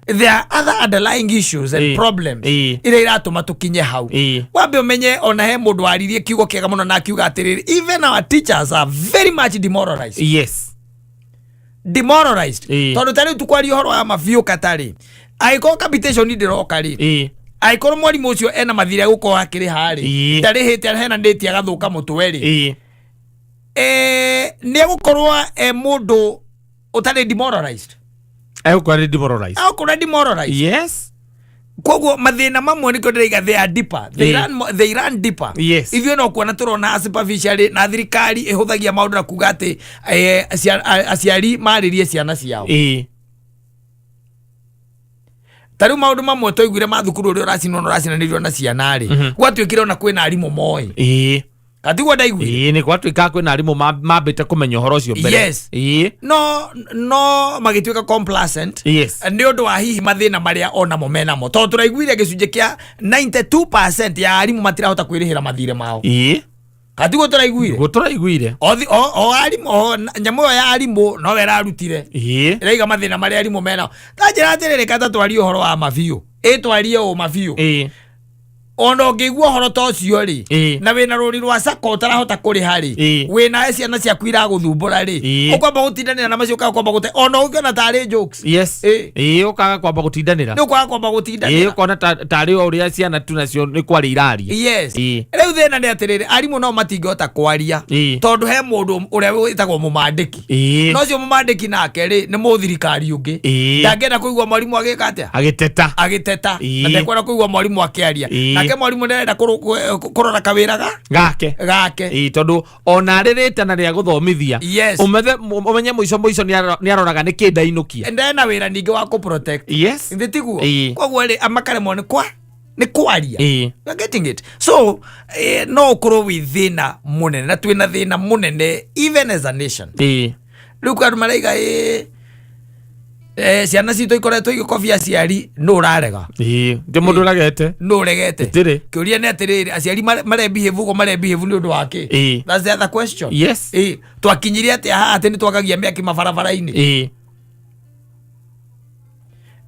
there are other underlying issues and problems iria iratuma tukinye hau wambe umenye ona he mundu waririe kiugo kiega muno na akiuga atiriri even our teachers are very much demoralized tondu tari tukwaria horo ya mafio katari aiko capitation ndiroka ri aikoro mwarimu ucio ena mathira guko akiri hari tarihite hena ndeti agathuka mutwe ri ni gukorwo mundu utari demoralized kwoguo mathina mamwe niko ndiriga they are deeper they run deeper ithio no kuona turona superficially na thirikari ihuthagia maundu na kuga ati aciari maririe ciana ciao tari maundu mamwe toiguire mathukuru uri uracinanirio na ciana ri gwatuikire ona kwina arimu moi katigwo ndaigwi ni gwatuika kwina arimu mambite kumenya uhoro ucio mbere no magituika complacent ni undu wa hihi mathina maria ona mo menamo tondu turaiguire gicunje kia 92% ya arimu matirahota kwirihira mathire mao Katigo turaiguire. Guturaiguire. O arimu nyamu ya arimu no wera rutire. Reiga mathina mari arimu mena. Tajira atirire Kata twari uhoro wa mabiu. Twarie o mabiu. Ono ngigua horo to cio ri na wina ruri rwa sako utarahota kuri hari wina ciana cia kwira guthumbura ri ukwamba gutindanira na macio ukwamba gute ono ukona tari jokes yes ukaga kwamba gutindanira ni ukwaga kwamba gutindanira ukona tari uria ciana tu nacio ni kwari iraria yes riu thina ni atiriri arimu no matingihota kwaria tondu he mundu uria witagwo mumandiki no cio mumandiki nake ri ni muthirikari ungi ndangenda kuigua mwarimu agika atia agiteta na ndekwenda kuigua mwarimu akiaria ke mwarimu ndarenda kurora kawira gake tondu ona ririte na ria guthomithia umenye muico ni aroraga ni kindainukia ndena wira ningi wa ku protect yes nditiguo kogwo ri amakaremo ni kwaria you getting it so no ukoro withina munene na twina thina munene even as a nation riu andu maraiga ciana citu ikoretwo igikobia ciari no urarega ndi mundu uragete no uregete kiuria ni atiriri aciari marebehave ni undu wake that's the other question yes twakinyiria ati ati ni twagagia miaki mabarabara-ini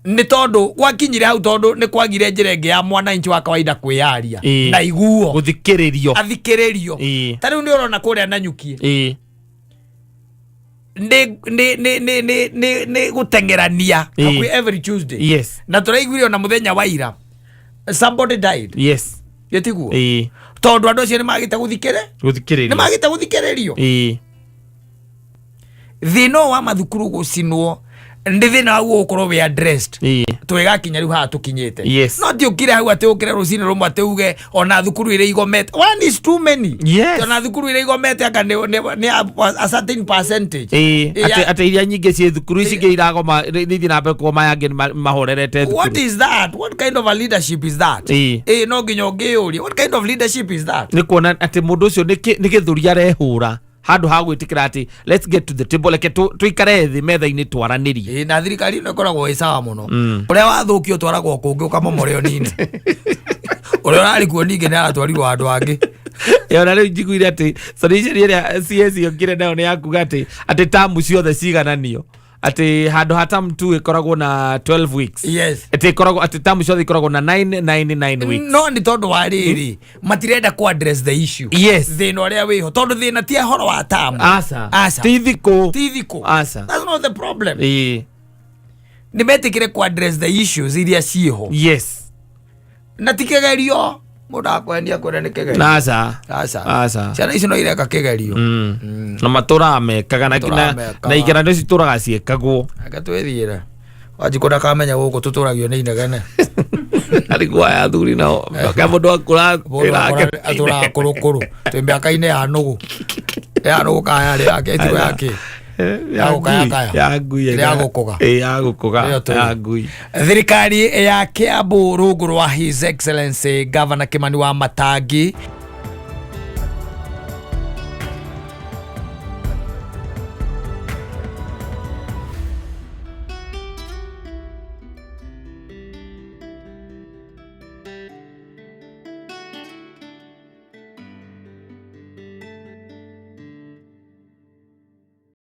ni tondu gwakinyire hau tondu ni kwagire njira ingi ya mwananchi wa kawaida kwiyaria na iguo guthikiririo tariu ni urona kuria Nanyuki ne gutengerania every Tuesday yes na turaiguire na muthenya wa ira somebody died yes yetiguo tondu andu acio ni magite guthikiririo thina wa mathukuru gucinwo ndi thina wa gukorwo we addressed twegakinya riu ha tukinyite no ti ukire hau ati ukire rucini rumwe ati uge ona thukuru ire igomete one is too many ona thukuru ire igomete aka ni a certain percentage ati iria nyingi cie thukuru ici ngeiragoma nithi na mbe koma yangi mahorerete thukuru what is that what kind of a leadership is that no nginya ngiuria what kind of leadership is that ni kuona ati mundu ucio ni githuri arehura handu ha gwitikira ati let's get to the table like tuikare thi metha-ini twaranirie na thirikari no ikoragwo isawa muno uria wathukio twaragwo kungi ukamomoreo nini uria urari kuo ningi ni aratwarirwo andu angi ona riu njiguire ati solution iria CS yokire nayo ni yakuga ati tamu ciothe cigananio ati handu hatam tu ikoragwo na 12 weeks ati ikoragwo ati tamu ciothe ikoragwo na 9 weeks no ni tondu wa riri matirenda ku address the issue thina uria wiho tondu thina ti horo wa tamu asa tithiko asa that's not the problem ni metikire ku address the issues iria ciho na tikegerio muda kwendia kwenda ni kegerio asa ciana ici no ireka kegerio na matura mekaga na igera ndo cituraga ciekagwo agatwethira wajikora kamenya guku tuturagio ni inegene alikuwa ya thuri nao kamondo akura atura kurukuru twembe akaine ya nugu kaya ri yake itiro yake ya gukoga thirikari ya Kiambu rungu rwa His Excellency Governor Kimani wa Matangi